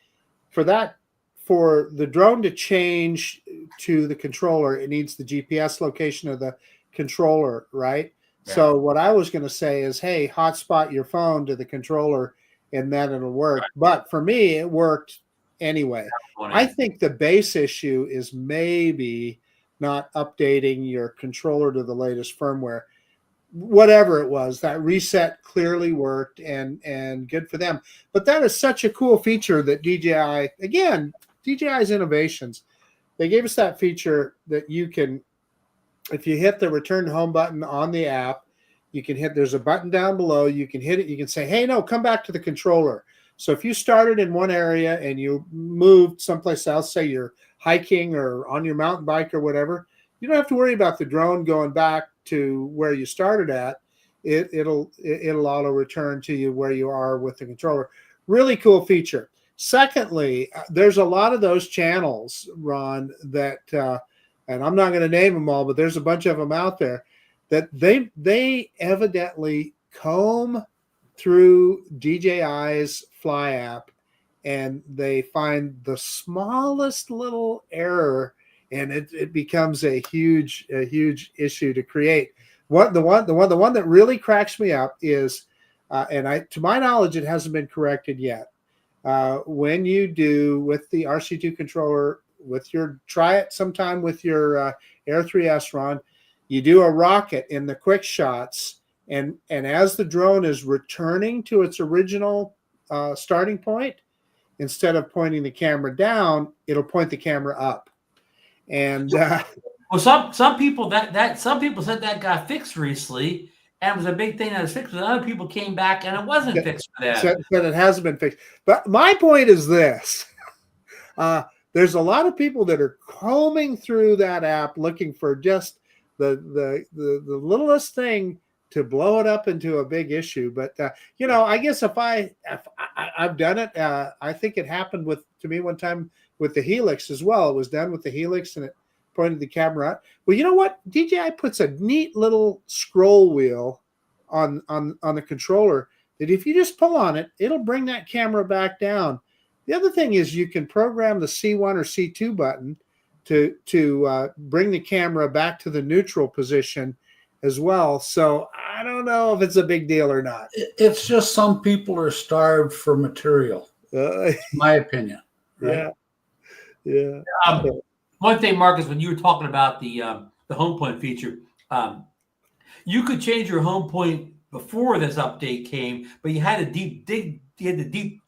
for the drone to change to the controller, it needs the GPS location of the controller, right? Yeah. So what I was going to say is, hey, hotspot your phone to the controller, and then it'll work. Right. But for me, it worked anyway. I think the base issue is maybe not updating your controller to the latest firmware. Whatever it was, that reset clearly worked, and good for them. But that is such a cool feature that DJI's innovations. They gave us that feature that you can, if you hit the return home button on the app, you can hit, there's a button down below, you can hit it, you can say, hey, no, come back to the controller. So if you started in one area and you moved someplace else, say you're hiking or on your mountain bike or whatever, you don't have to worry about the drone going back to where you started at. It'll auto return to you where you are with the controller. Really cool feature. Secondly, there's a lot of those channels, Ron, that and I'm not going to name them all, but there's a bunch of them out there that they evidently comb through DJI's Fly app, and they find the smallest little error, and it becomes a huge issue to create. The one that really cracks me up is, and to my knowledge, it hasn't been corrected yet. When you do with the RC2 controller, try it sometime with your Air 3S, Ron, you do a rocket in the quick shots, and as the drone is returning to its original starting point, instead of pointing the camera down, it'll point the camera up. And well, some people some people said that got fixed recently, and it was a big thing that was fixed. And other people came back and it wasn't fixed for them. Said it hasn't been fixed. But my point is this: there's a lot of people that are combing through that app looking for just the littlest thing to blow it up into a big issue. But I guess if I've done it, I think it happened to me one time with the Helix as well. It was done with the Helix, and it pointed the camera out. Well, you know what? DJI puts a neat little scroll wheel on the controller that if you just pull on it, it'll bring that camera back down. The other thing is you can program the C1 or C2 button to bring the camera back to the neutral position as well. So I don't know if it's a big deal or not. It's just some people are starved for material, in my opinion. Right? Yeah. One thing, Marcus, when you were talking about the home point feature, you could change your home point before this update came, but you had to dig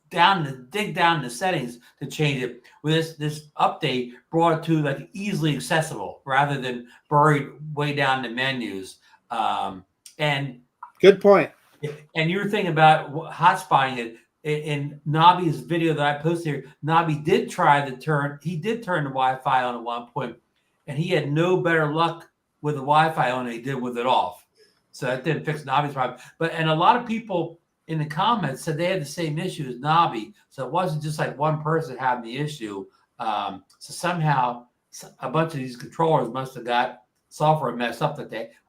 down in the settings to change it. With this update, brought it to like easily accessible rather than buried way down the menus. And good point. And you were thinking about hotspotting it. In Nobby's video that I posted here, Nobby did try he did turn the Wi-Fi on at one point, and he had no better luck with the Wi-Fi on than he did with it off. So that didn't fix Nobby's problem. And a lot of people in the comments said they had the same issue as Nobby. So it wasn't just like one person having the issue. So somehow a bunch of these controllers must have got software messed up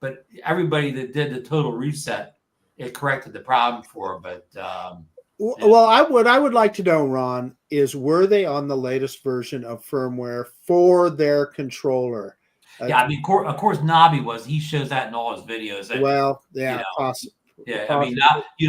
but everybody that did the total reset, it corrected the problem for them. But Well, what I would like to know, Ron, is were they on the latest version of firmware for their controller? Yeah, I mean, of course, Nobby was. He shows that in all his videos. Well, yeah, you know, possibly. yeah. I mean,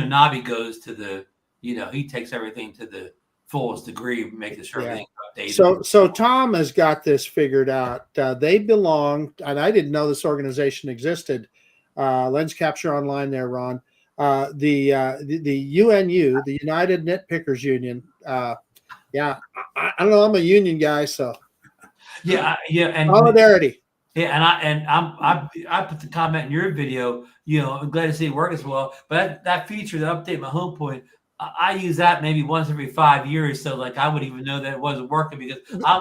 Nobby goes to the, he takes everything to the fullest degree, making sure everything's updated. So Tom has got this figured out. They belong, and I didn't know this organization existed. Lens Capture Online, there, Ron. The UNU, the United Nitpickers Union. Yeah, I don't know. I'm a union guy, so and solidarity. Yeah, and I put the comment in your video. I'm glad to see it work as well. But that feature to update my home point, I use that maybe once every 5 years. So like I wouldn't even know that it wasn't working because I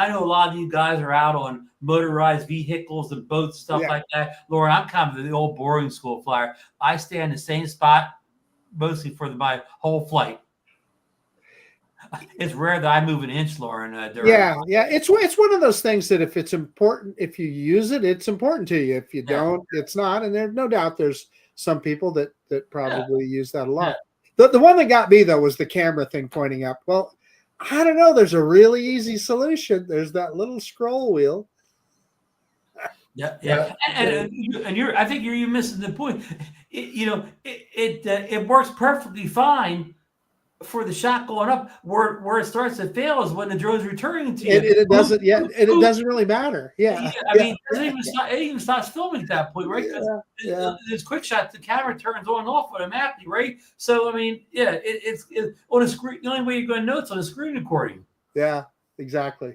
know a lot of you guys are out on motorized vehicles and boats, stuff like that. Lauren, I'm kind of the old boring school flyer. I stay in the same spot mostly for my whole flight. It's rare that I move an inch, Lauren. It's one of those things that if it's important, if you use it, it's important to you. If you don't, it's not. And there's no doubt there's some people that probably use that a lot. The one that got me though was the camera thing pointing up. Well, I don't know. There's a really easy solution. There's that little scroll wheel. Yeah. And I think you're missing the point. It works perfectly fine for the shot going up. Where it starts to fail is when the drone's returning to you. It doesn't. Yeah, and it doesn't really matter. Yeah. I mean, it even stops filming at that point, right? This quick shot, the camera turns on and off automatically, right? So I mean, it's on a screen. The only way you're going to know it's on a screen recording. Yeah, exactly.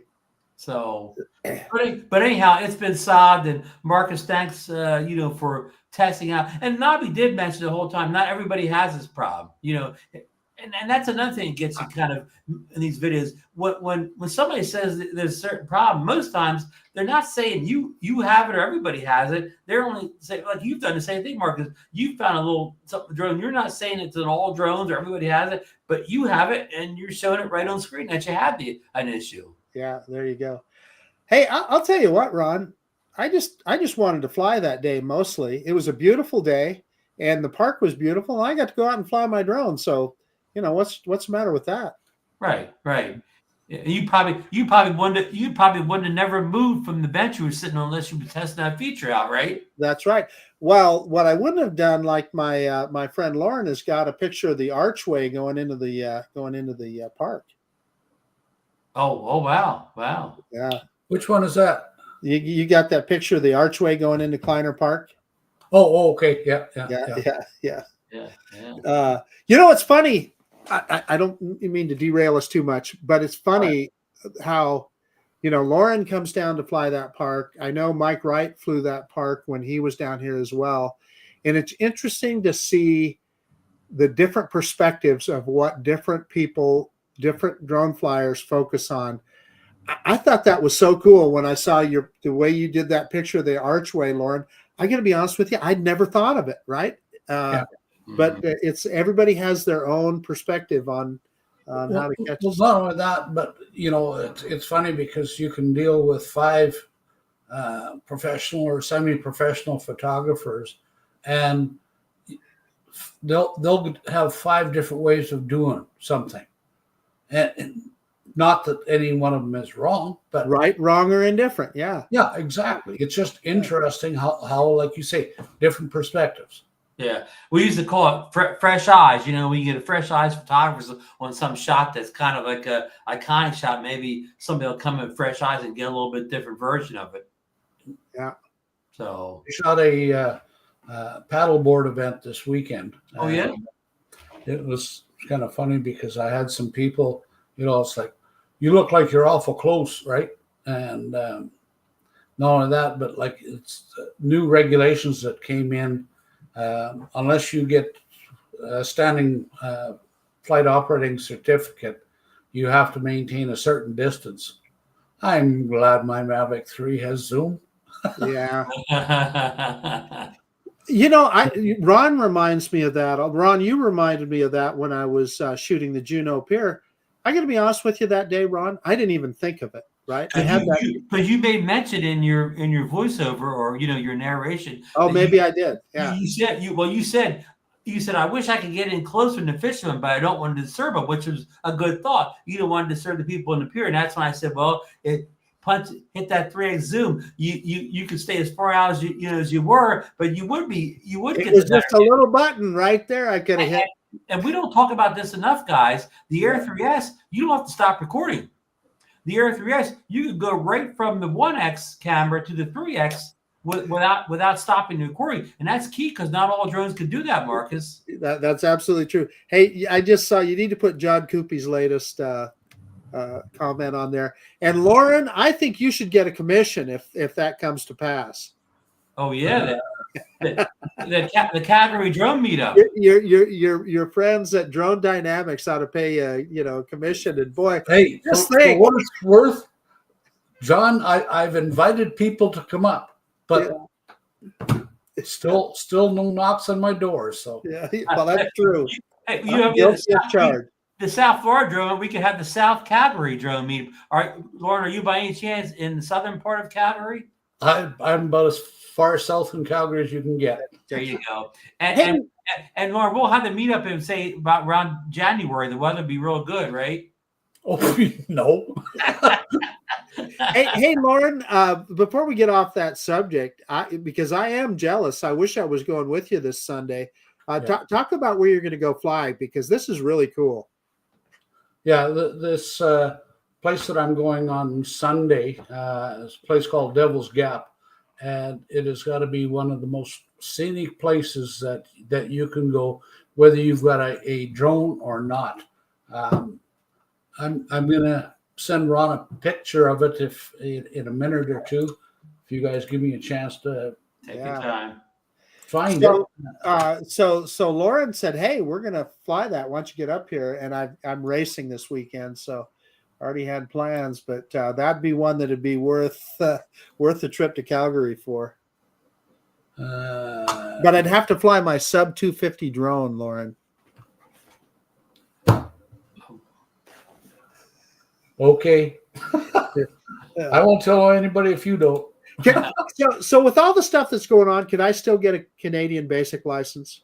So, but anyhow, it's been solved. And Marcus, thanks, for testing out. And Nobby did mention the whole time, not everybody has this problem, And that's another thing that gets you kind of in these videos. When somebody says there's a certain problem, most times they're not saying you have it or everybody has it. They're only saying, like you've done the same thing, Marcus. You found a little drone. You're not saying it's in all drones or everybody has it, but you have it and you're showing it right on screen that you have an issue. Yeah, there you go. Hey, I'll tell you what, Ron. I just wanted to fly that day mostly. It was a beautiful day, and the park was beautiful. And I got to go out and fly my drone. So. What's the matter with that? Right. You probably wouldn't have never moved from the bench you were sitting on unless you were testing that feature out, right? That's right. Well, what I wouldn't have done, like my friend Lauren has got a picture of the archway going into the park. Oh wow. Yeah. Which one is that? You got that picture of the archway going into Kleiner Park? Oh, okay. Yeah. It's funny. I don't mean to derail us too much, but it's funny how, Lauren comes down to fly that park. I know Mike Wright flew that park when he was down here as well. And it's interesting to see the different perspectives of what different drone flyers focus on. I thought that was so cool when I saw the way you did that picture of the archway, Lauren. I got to be honest with you, I'd never thought of it, right? But it's everybody has their own perspective on how to catch. Well, not only that, but it's funny because you can deal with 5 professional or semi-professional photographers, and they'll have 5 different ways of doing something, and not that any one of them is wrong, but right, wrong, or indifferent. Yeah, exactly. It's just interesting how, like you say, different perspectives. Yeah, we used to call it fresh eyes. When you get a fresh eyes photographers on some shot that's kind of like a iconic shot, maybe somebody will come in fresh eyes and get a little bit different version of it. Yeah. So we shot a paddleboard event this weekend. Oh yeah. It was kind of funny because I had some people. It's like, you look like you're awful close, right? And not only that, but like it's new regulations that came in. Unless you get a standing flight operating certificate, you have to maintain a certain distance. I'm glad my Mavic 3 has Zoom. Yeah. Ron reminds me of that. Ron, you reminded me of that when I was shooting the Juneau Pier. I got to be honest with you that day, Ron. I didn't even think of it. Right, but you made mention in your voiceover or your narration. Oh, maybe I did. Yeah, you said you said, I wish I could get in closer to the fishermen, but I don't want to disturb them, which was a good thought. You don't want to disturb the people in the pier. And that's when I said, well, hit that 3x zoom. You could stay as far out as as you were, but you would get. It was just a little button right there. I could have hit. And we don't talk about this enough, guys. The Air 3S, you don't have to stop recording. The Air 3S, you could go right from the 1X camera to the 3X without stopping the recording. And that's key because not all drones can do that, Marcus. That's absolutely true. Hey, I just saw you need to put John Coopy's latest comment on there. And Lauren, I think you should get a commission if that comes to pass. Oh yeah, the Calgary drone meetup. Your friends at Drone Dynamics ought to pay a commission. And boy, hey, just for what it's worth, John, I've invited people to come up, but still no knocks on my door. So yeah, well, that's true. Hey, the South Florida drone. We could have the South Calgary drone meet. All right, Lauren, are you by any chance in the southern part of Calgary? I'm about as far south in Calgary as you can get. There you go. And Lauren, we'll have the meetup in say about around January. The weather will be real good, right? Oh no. hey, Lauren. Before we get off that subject, because I am jealous. I wish I was going with you this Sunday. Talk about where you're going to go fly because this is really cool. Yeah, this place that I'm going on Sunday is a place called Devil's Gap. And it has got to be one of the most scenic places that you can go, whether you've got a drone or not. I'm going to send Ron a picture of it if in a minute or two, if you guys give me a chance to take your time. Find it. So Lauren said, "Hey, we're going to fly that once you get up here," and I'm racing this weekend, so. Already had plans, but that'd be one that'd be worth the trip to Calgary for. But I'd have to fly my sub 250 drone, Lauren. Okay. I won't tell anybody if you don't. So with all the stuff that's going on, can I still get a Canadian basic license?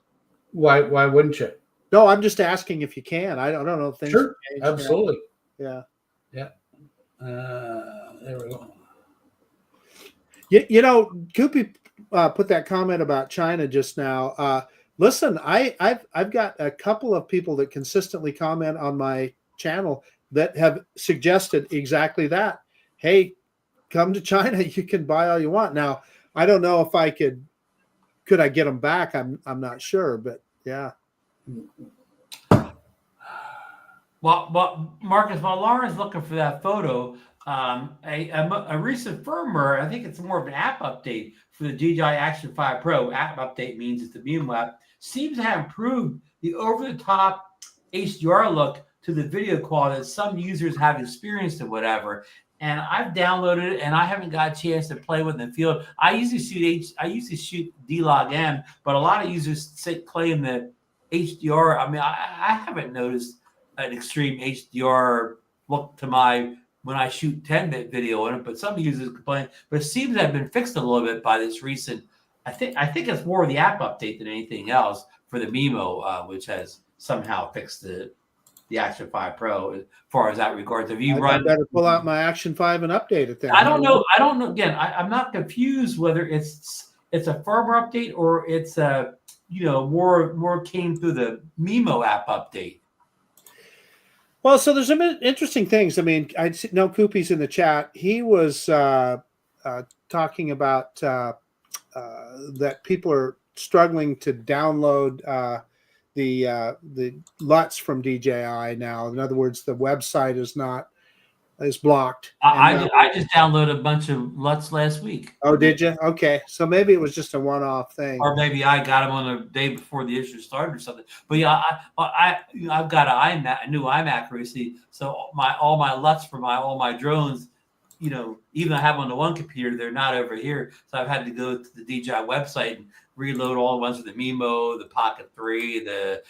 Why wouldn't you? No, I'm just asking if you can. I don't know if things sure, absolutely. Yeah. Yeah. There we go. Koopy put that comment about China just now. Listen, I've got a couple of people that consistently comment on my channel that have suggested exactly that. Hey, come to China. You can buy all you want. Now, I don't know if I could I get them back? I'm not sure, but yeah. Well, Marcus, while Lauren's looking for that photo, a recent firmware, I think it's more of an app update for the DJI Action 5 Pro. App update means it's the Beam app. Seems to have improved the over-the-top HDR look to the video quality that some users have experienced or whatever. And I've downloaded it, and I haven't got a chance to play with it in the field. I usually shoot D-Log M, but a lot of users play in the HDR. I mean, I haven't noticed an extreme HDR look to when I shoot 10-bit video in it, but some users complain. But it seems to have been fixed a little bit by this recent. I think it's more of the app update than anything else for the Mimo, which has somehow fixed the Action 5 Pro as far as that regards. Have you I better pull out my Action 5 and update it then. I don't know. Again, I'm not confused whether it's a firmware update or it's a more came through the Mimo app update. Well, so there's some interesting things. I mean, I know Koopy's in the chat. He was talking about that people are struggling to download the LUTs from DJI now. In other words, the website is blocked. I just downloaded a bunch of LUTs last week. Oh, did you? Okay, so maybe it was just a one-off thing, or maybe I got them on the day before the issue started or something. But yeah, I've got a new iMac recently, so all my LUTs for all my drones, even I have them on the one computer, they're not over here. So I've had to go to the DJI website and reload all the ones with the Mimo, the Pocket 3,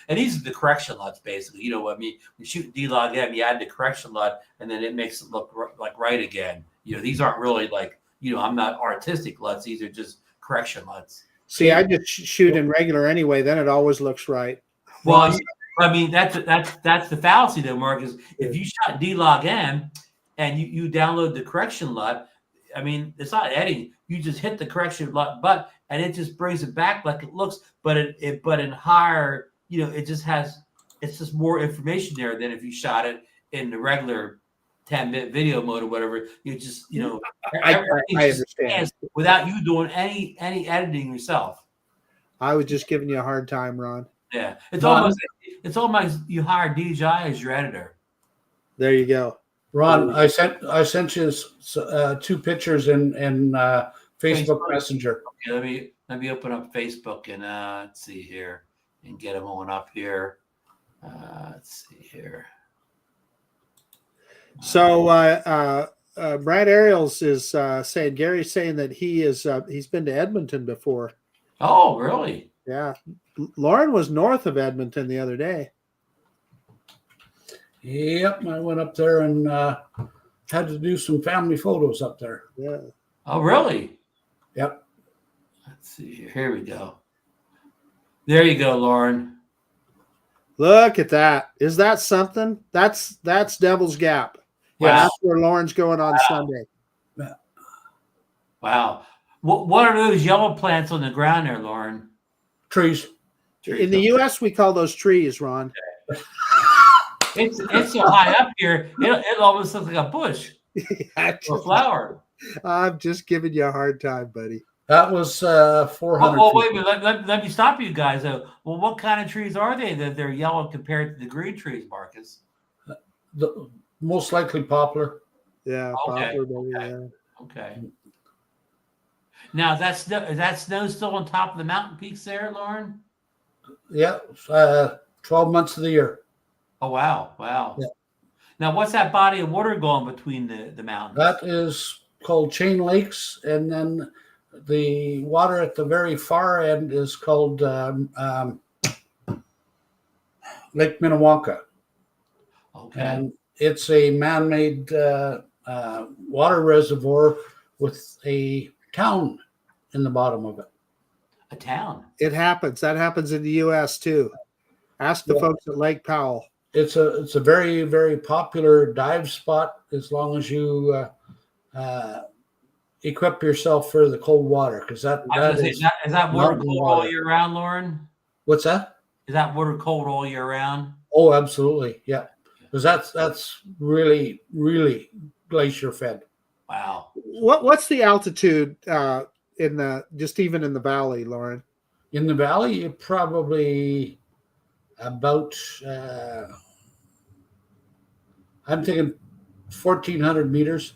and these are the correction LUTs basically. You know what I mean? You shoot D-Log M, you add the correction LUT, and then it makes it look like right again. These aren't really like, I'm not artistic LUTs. These are just correction LUTs. See, I just shoot in regular anyway. Then it always looks right. Well, I mean, that's the fallacy though, Mark, is if you shot D-Log-M and you download the correction LUT, I mean, it's not editing. You just hit the correction LUT button and it just brings it back like it looks, but but in higher, it's just more information there than if you shot it in the regular 10-minute video mode or whatever. You just, I understand without you doing any editing yourself. I was just giving you a hard time, Ron. Yeah, it's almost you hire DJI as your editor. There you go, Ron. I sent you 2 pictures in Facebook Messenger. Okay, let me open up Facebook and let's see here and get them on up here. Let's see here. So Brad Ariels is saying Gary's saying that he's been to Edmonton before. Oh, really? Yeah. Lauren was north of Edmonton the other day. Yep, I went up there and had to do some family photos up there. Yeah. Oh, really? Yep. Let's see here. Here we go. There you go, Lauren. Look at that. Is that something? That's Devil's Gap. Wow. Yeah, that's where Lauren's going on Sunday. Wow. What are those yellow plants on the ground there, Lauren? Trees. In the U.S., we call those trees, Ron. It's so high up here, it almost looks like a bush or a flower. I'm just giving you a hard time, buddy. That was 400. Well, wait a minute. Let me stop you guys. Well, what kind of trees are they that they're yellow compared to the green trees, Marcus? The most likely poplar. Yeah. Okay. Poplar, baby, yeah. Okay. Now, is that snow still on top of the mountain peaks there, Lauren? Yeah, 12 months of the year. Oh, wow. Wow. Yeah. Now, what's that body of water going between the mountains? That is called Chain Lakes, and then the water at the very far end is called Lake Minnewanka. Okay. And it's a man-made water reservoir with a town in the bottom of it. A town. It happens. That happens in the U.S. too. Ask the folks at Lake Powell. It's a very, very popular dive spot as long as you equip yourself for the cold water, because that is that water cold all year round, Lauren? What's that? Is that water cold all year round? Oh, absolutely, yeah. Because that's really, really glacier fed. Wow. What's the altitude even in the valley, Lauren? In the valley, you're probably about I'm thinking 1,400 meters.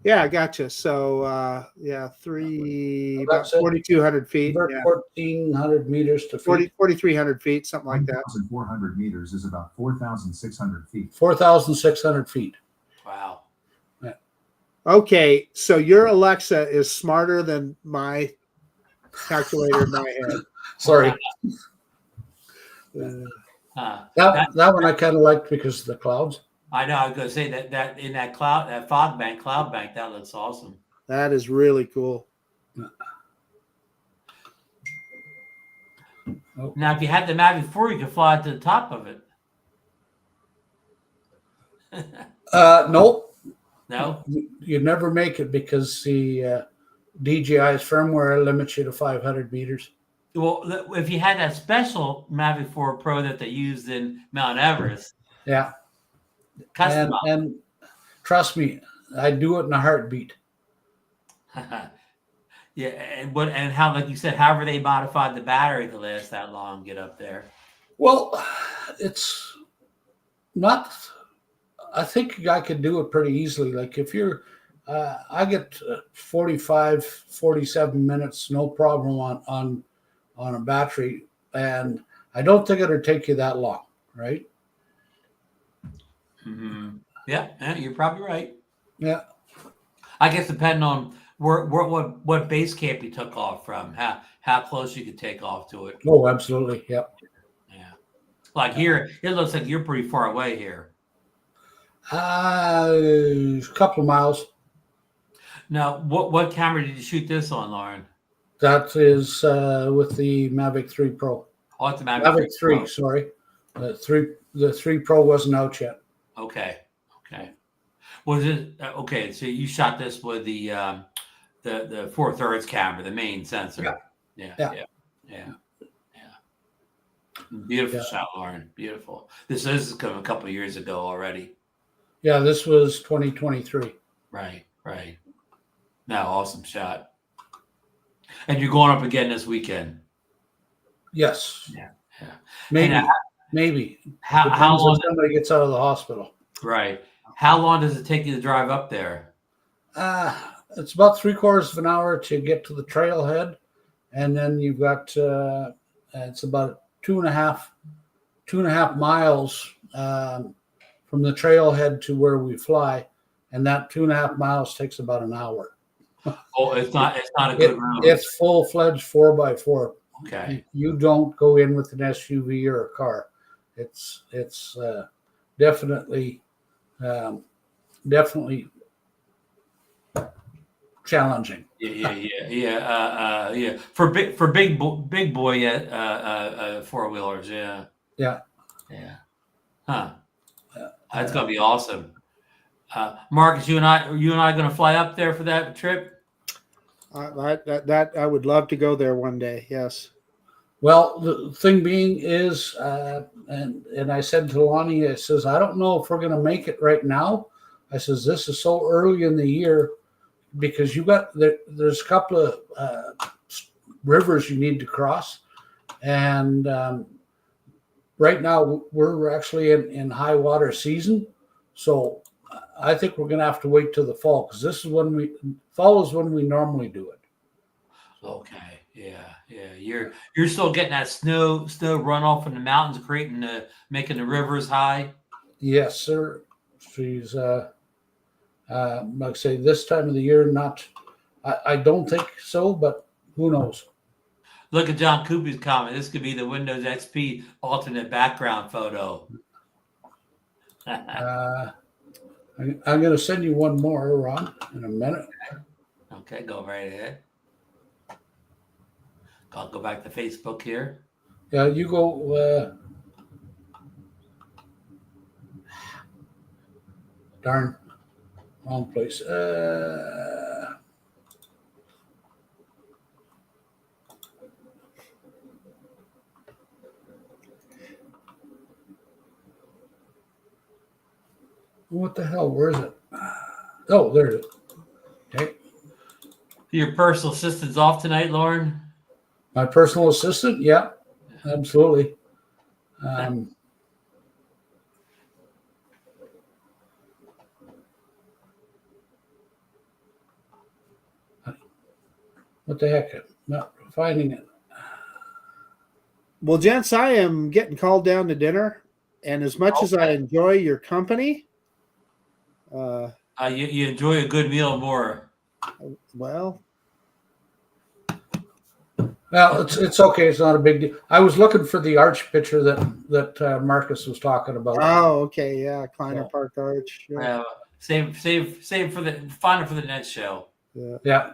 Yeah, I gotcha. So about 4,200 feet. About 1,400 meters to 4,300 feet, something like that. 1,400 meters is about 4,600 feet. 4,600 feet. Wow. Okay, so your Alexa is smarter than my calculator in my head. Sorry. That one I kind of liked because of the clouds. I know. I was going to say that in that cloud bank, that looks awesome. That is really cool. Now, if you had the Mavic 4, you could fly to the top of it. Nope. No? You never make it because the DJI's firmware limits you to 500 meters. Well, if you had that special Mavic 4 Pro that they used in Mount Everest. Yeah. Custom. And trust me, I do it in a heartbeat. Yeah, and how, like you said, however they modified the battery to last that long, get up there. Well, it's not. I think I could do it pretty easily. Like if you're, I get 45, 47 minutes, no problem on a battery, and I don't think it'll take you that long, right? Mm-hmm. Yeah, you're probably right. Yeah. I guess depending on what base camp you took off from, how close you could take off to it. Oh, absolutely. Yep. Yeah. Like here, it looks like you're pretty far away here. A couple of miles. Now, what camera did you shoot this on, Lauren? That is with the Mavic 3 Pro. Oh, it's the Mavic 3, Pro. sorry. The 3 Pro wasn't out yet. Okay. Was it okay? So you shot this with the 4/3 camera, the main sensor. Yeah. Beautiful shot, Lauren. Beautiful. This is come a couple of years ago already. Yeah, this was 2023. Right. No, awesome shot. And you're going up again this weekend. Yes. Yeah. Maybe. How long? Somebody gets out of the hospital. Right. How long does it take you to drive up there? It's about 3/4 of an hour to get to the trailhead, and then you've got it's about 2.5 miles from the trailhead to where we fly, and that 2.5 miles takes about an hour. Oh, it's not a good road. It's full-fledged 4x4. Okay. You don't go in with an SUV or a car. It's definitely challenging. Yeah. For big boy four-wheelers. Yeah. Huh. That's gonna be awesome. Marcus, you and I going to fly up there for that trip? That I would love to go there one day. Yes. Well, the thing being is, and I said to Lonnie, I says, I don't know if we're going to make it right now. I says, this is so early in the year because there's a couple of rivers you need to cross. And right now we're actually in high water season. So I think we're going to have to wait till the fall because fall is when we normally do it. Okay. Yeah. You're still getting that snow runoff from the mountains, making the rivers high. Yes, sir. She's like I say, this time of the year, not. I don't think so, but who knows? Look at John Coopy's comment. This could be the Windows XP alternate background photo. I'm going to send you one more, Ron, in a minute. Okay, go right ahead. I'll go back to Facebook here. Yeah, you go. Darn, wrong place. What the hell? Where is it? Oh, there it is. Okay. Your personal assistant's off tonight, Lauren? My personal assistant? Yeah, absolutely. What the heck? I'm not finding it. Well, gents, I am getting called down to dinner. And as much as I enjoy your company, you enjoy a good meal more. Well, it's okay. It's not a big deal. I was looking for the arch picture that Marcus was talking about. Oh, okay, yeah, Kleiner Park Arch. Yeah. Save for the next show. Yeah.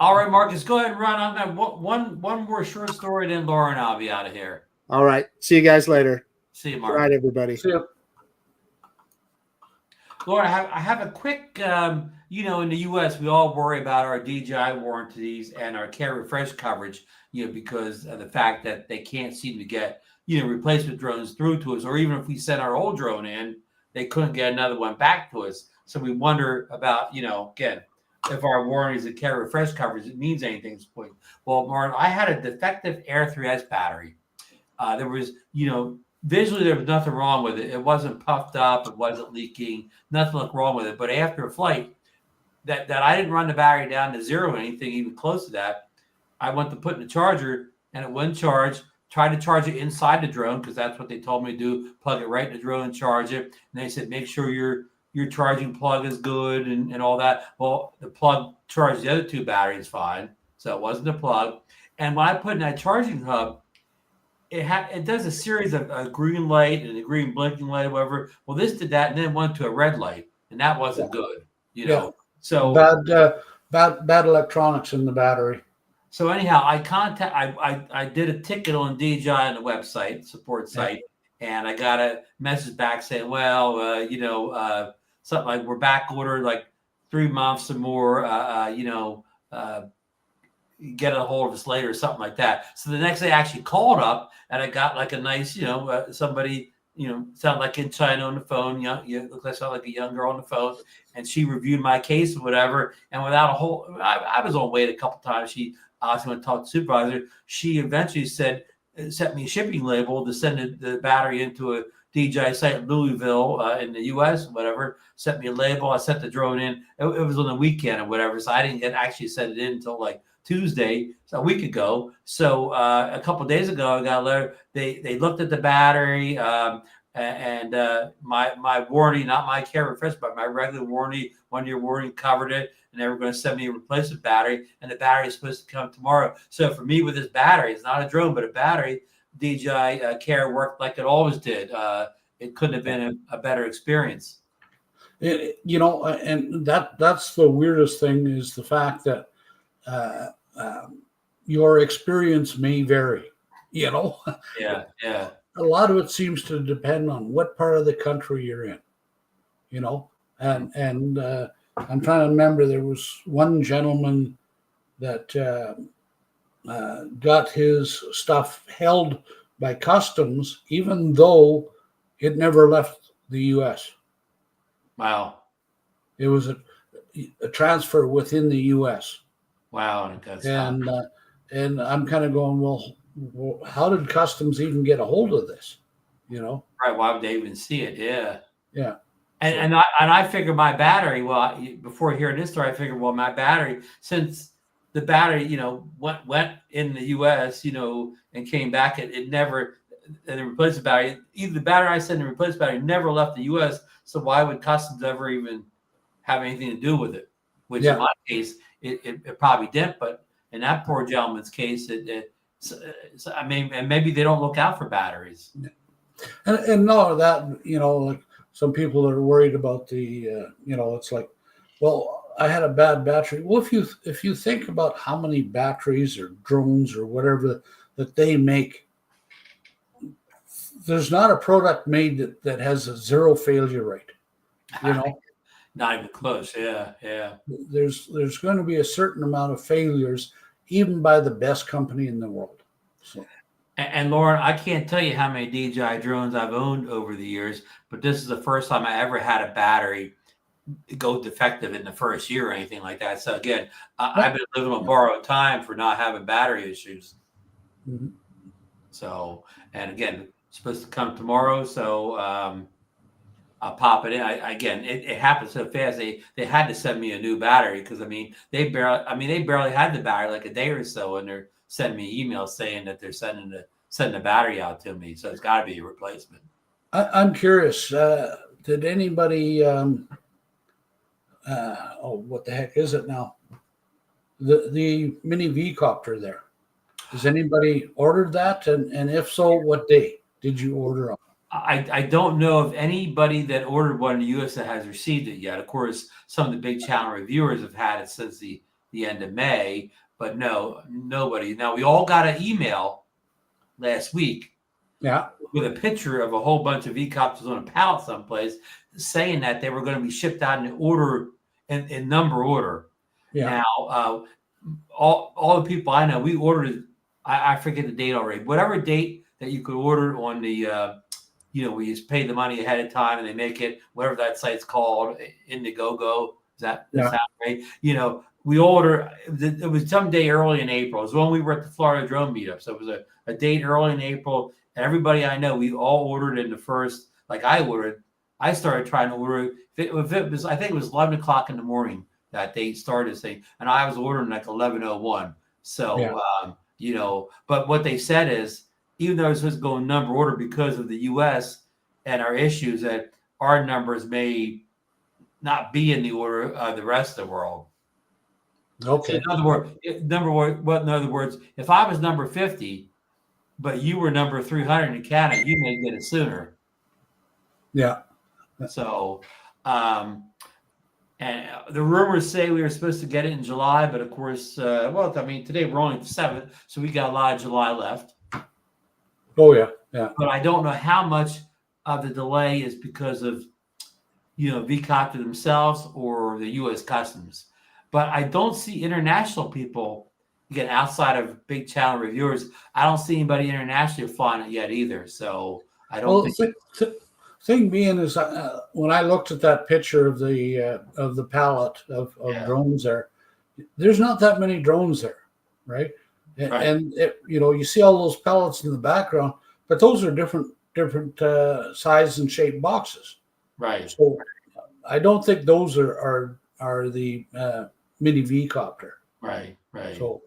All right, Marcus, go ahead and run. I'm gonna one more short story, then Laura and I'll be out of here. All right. See you guys later. See you, Mark. All right, everybody. See you. Laura, I have a quick, in the U.S., we all worry about our DJI warranties and our care refresh coverage, because of the fact that they can't seem to get, replacement drones through to us, or even if we sent our old drone in, they couldn't get another one back to us. So we wonder about, again, if our warranties and care refresh coverage, it means anything at this point. Well, Martin, I had a defective Air 3S battery. There was, visually there was nothing wrong with it. It wasn't puffed up. It wasn't leaking. Nothing looked wrong with it. But after a flight, that I didn't run the battery down to zero or anything even close to that. I went to put in the charger, and it wouldn't charge. Tried to charge it inside the drone because that's what they told me to do. Plug it right in the drone and charge it. And they said, make sure your charging plug is good and all that. Well, the plug charged the other two batteries fine, so it wasn't the plug. And when I put in that charging hub, it does a series of a green light and a green blinking light or whatever. Well, this did that and then went to a red light, and that wasn't good, Yeah. So bad electronics in the battery. So anyhow, I did a ticket on DJI on the website support site, and I got a message back saying, well, something like we're back ordered like 3 months or more. Get a hold of us later or something like that. So the next day I actually called up and I got like a nice, somebody, sound like in China on the phone. Look like sound like a young girl on the phone, and she reviewed my case or whatever. And without I was on wait a couple times. She asked me to talk to the supervisor. She eventually sent me a shipping label to send the battery into a DJI site in Louisville in the U.S. whatever. Sent me a label. I sent the drone in. It was on the weekend or whatever, so I didn't actually send it in until like Tuesday, so a week ago. So a couple of days ago, I got a letter. They looked at the battery, and my warranty, not my care refresh, but my regular warranty, 1-year warranty covered it, and they were going to send me a replacement battery, and the battery is supposed to come tomorrow. So for me, with this battery, it's not a drone, but a battery, DJI Care worked like it always did. It couldn't have been a better experience. And that's the weirdest thing is the fact that your experience may vary, Yeah. A lot of it seems to depend on what part of the country you're in, and I'm trying to remember, there was one gentleman that got his stuff held by customs, even though it never left the U.S. Wow. It was a transfer within the U.S. Wow. And I'm kind of going, well, how did customs even get a hold of this? Right. Why would they even see it? Yeah. Yeah. And I figured my battery, before hearing this story, I figured, well, my battery, since the battery, went in the U.S., and came back, it never, and the replacement battery, either the battery I sent and the replacement battery never left the U.S., so why would customs ever even have anything to do with it? Which in my case, it probably didn't, but in that poor gentleman's case, and maybe they don't look out for batteries. And no, that, like some people are worried about the, it's like, well, I had a bad battery. Well, if you think about how many batteries or drones or whatever that they make, there's not a product made that has a zero failure rate, Not even close. Yeah. There's going to be a certain amount of failures, even by the best company in the world. So. And Lauren, I can't tell you how many DJI drones I've owned over the years, but this is the first time I ever had a battery go defective in the first year or anything like that. So again, I've been living on borrowed time for not having battery issues. Mm-hmm. So, and again, it's supposed to come tomorrow. So I'll pop it in. It happened so fast. They had to send me a new battery because they barely had the battery like a day or so, and they're sending me emails saying that they're sending the battery out to me. So it's got to be a replacement. I'm curious. Did anybody? What the heck is it now? The mini V-copter there. Has anybody ordered that? And if so, what day did you order them? I don't know if anybody that ordered one in the U.S. that has received it yet. Of course, some of the big channel reviewers have had it since the end of May, but no, nobody. Now, we all got an email last week with a picture of a whole bunch of V-copters on a pallet someplace saying that they were going to be shipped out in order, in number order. Yeah. Now, all the people I know, we ordered, I forget the date already, whatever date that you could order on the, we just pay the money ahead of time and they make it, whatever that site's called, Indiegogo. Is that right? We ordered, it was some day early in April. It was when we were at the Florida Drone Meetup. So it was a date early in April. And everybody I know, we all ordered in the first, like I started trying to order, if it was, I think it was 11 o'clock in the morning that they started saying, and I was ordering like 11:01. So, but what they said is, even though it's supposed to go in number order because of the U.S. and our issues, that our numbers may not be in the order of the rest of the world. Okay. In other words, if I was number 50, but you were number 300 in Canada, you may get it sooner. Yeah. So, And the rumors say we were supposed to get it in July, but of course, well, I mean, today we're only the 7th, so we got a lot of July left. Oh yeah, yeah. But I don't know how much of the delay is because of, VCOPTR themselves or the U.S. Customs. But I don't see international people, again, outside of big channel reviewers. I don't see anybody internationally flying it yet either. So I don't think. Thing being is, when I looked at that picture of the palette of drones there's not that many drones there, right? Right. And you see all those pellets in the background, but those are different size and shape boxes. Right. So I don't think those are the mini V-copter. Right. Right. So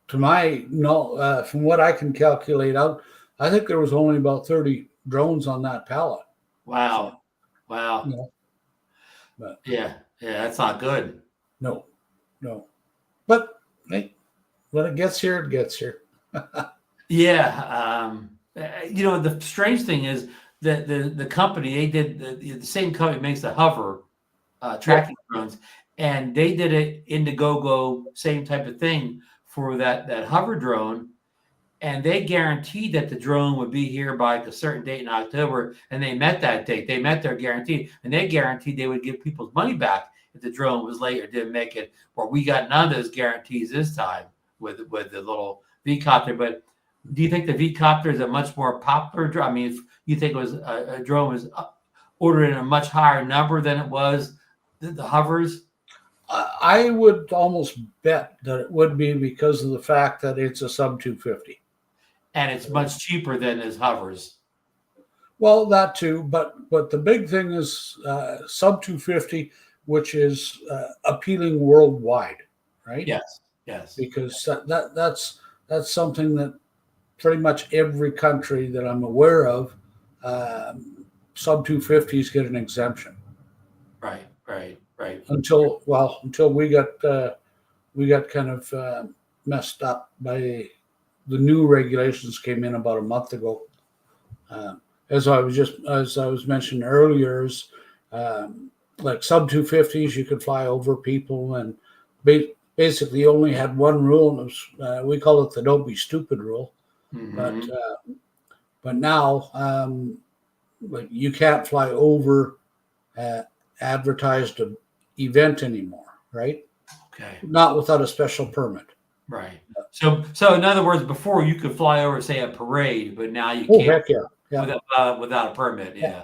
from what I can calculate out, I think there was only about 30 drones on that pallet. Wow. Wow. But yeah, that's not good. No. But hey, when it gets here, it gets here. Yeah. The strange thing is that the company, they did the same company makes the hover tracking drones, and they did it Indiegogo, same type of thing for that hover drone. And they guaranteed that the drone would be here by a certain date in October, and they met that date. They met their guarantee, and they guaranteed they would give people's money back if the drone was late or didn't make it. Or we got none of those guarantees this time with the little V-copter. But do you think the V-copter is a much more popular drone? I mean, if you think it was a drone was ordered in a much higher number than it was the hovers? I would almost bet that it would be because of the fact that it's a sub 250. And it's much cheaper than his hovers. Well, that too, but the big thing is sub 250, which is appealing worldwide, right? Yes. Because that's something that pretty much every country that I'm aware of, sub 250s get an exemption. Right. Until we got kind of messed up by the new regulations came in about a month ago. As I was mentioning earlier, is like sub 250s, you could fly over people, and basically only had one rule, and it was, we call it the "don't be stupid" rule. Mm-hmm. But now, like you can't fly over advertised event anymore, right? Okay. Not without a special permit. Right. So in other words, before you could fly over, say, a parade, but now you can't. Heck yeah. Without a permit. Yeah.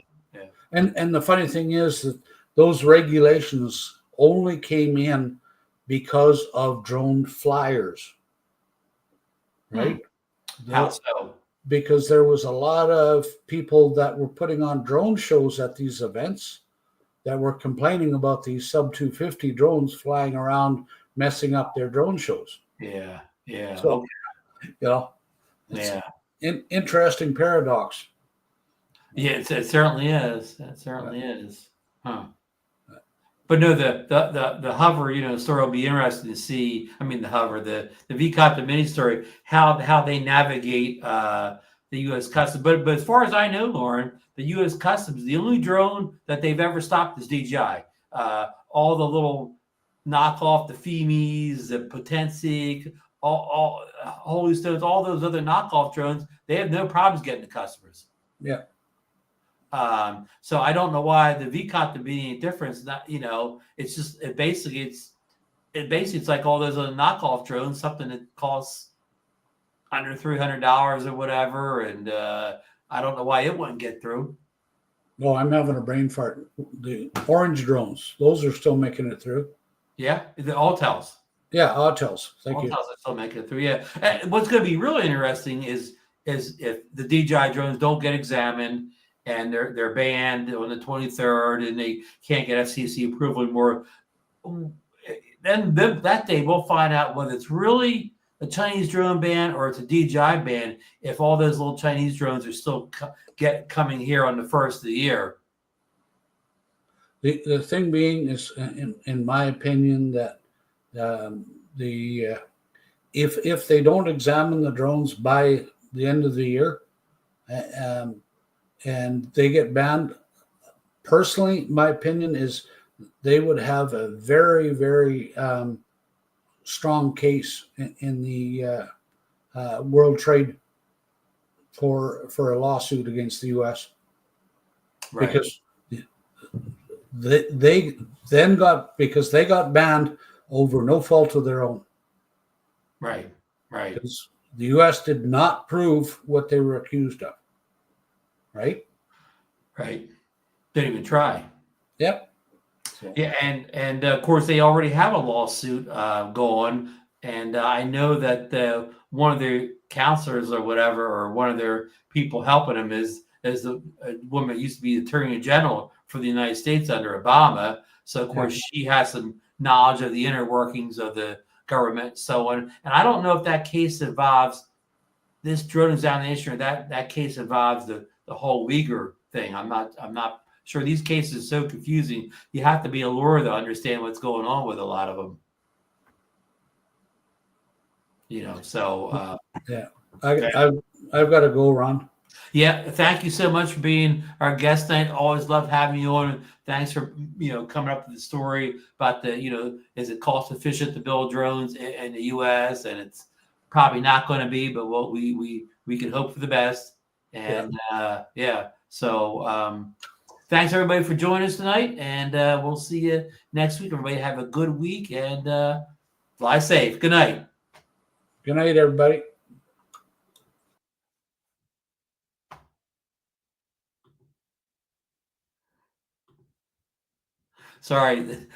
And the funny thing is that those regulations only came in because of drone flyers, right? How so? Because there was a lot of people that were putting on drone shows at these events that were complaining about these sub 250 drones flying around, messing up their drone shows. Yeah. So, it's an interesting paradox. Yeah, it certainly is. It certainly is. Huh. But no, the hover, story will be interesting to see. I mean, the hover, the V-copter mini story, how they navigate the U.S. Customs. But as far as I know, Lauren, the U.S. Customs, the only drone that they've ever stopped is DJI. All the little knockoff, the FEMIs, the Potensic, all Holy Stones, all those other knockoff drones, they have no problems getting to customers. Yeah. So I don't know why the V-copter being any difference. Not, it's just it's like all those other knockoff drones, something that costs under $300 or whatever, and I don't know why it wouldn't get through. No, I'm having a brain fart. The orange drones, those are still making it through. Yeah, the Altels. Yeah, Altels. Thank you. Altels are still making it through. Yeah. And what's going to be really interesting is if the DJI drones don't get examined and they're banned on the 23rd and they can't get FCC approval anymore, then that day we'll find out whether it's really a Chinese drone ban or it's a DJI ban. If all those little Chinese drones are still coming here on the first of the year. The thing being is, in my opinion, that if they don't examine the drones by the end of the year, and they get banned, personally, my opinion is they would have a very, very strong case in the World Trade for a lawsuit against the U.S. Right. because they got banned over no fault of their own. Right. Right. Because the U.S. did not prove what they were accused of. Right. Right. Didn't even try. Yep. Yeah, and of course they already have a lawsuit going, and I know that one of their counselors or whatever, or one of their people helping them is a woman that used to be the Attorney General for the United States under Obama. So of course she has some knowledge of the inner workings of the government, and so on. And I don't know if that case involves this drone examination or that case involves the whole Uyghur thing. I'm not sure. These cases are so confusing. You have to be a lawyer to understand what's going on with a lot of them. So yeah, I've got to go, Ron. Yeah, thank you so much for being our guest tonight. Always love having you on. Thanks for coming up with the story about is it cost efficient to build drones in the U.S. and it's probably not going to be, but what we can hope for the best. And so thanks everybody for joining us tonight, and we'll see you next week. Everybody have a good week and fly safe. Good night. Good night, everybody. Sorry.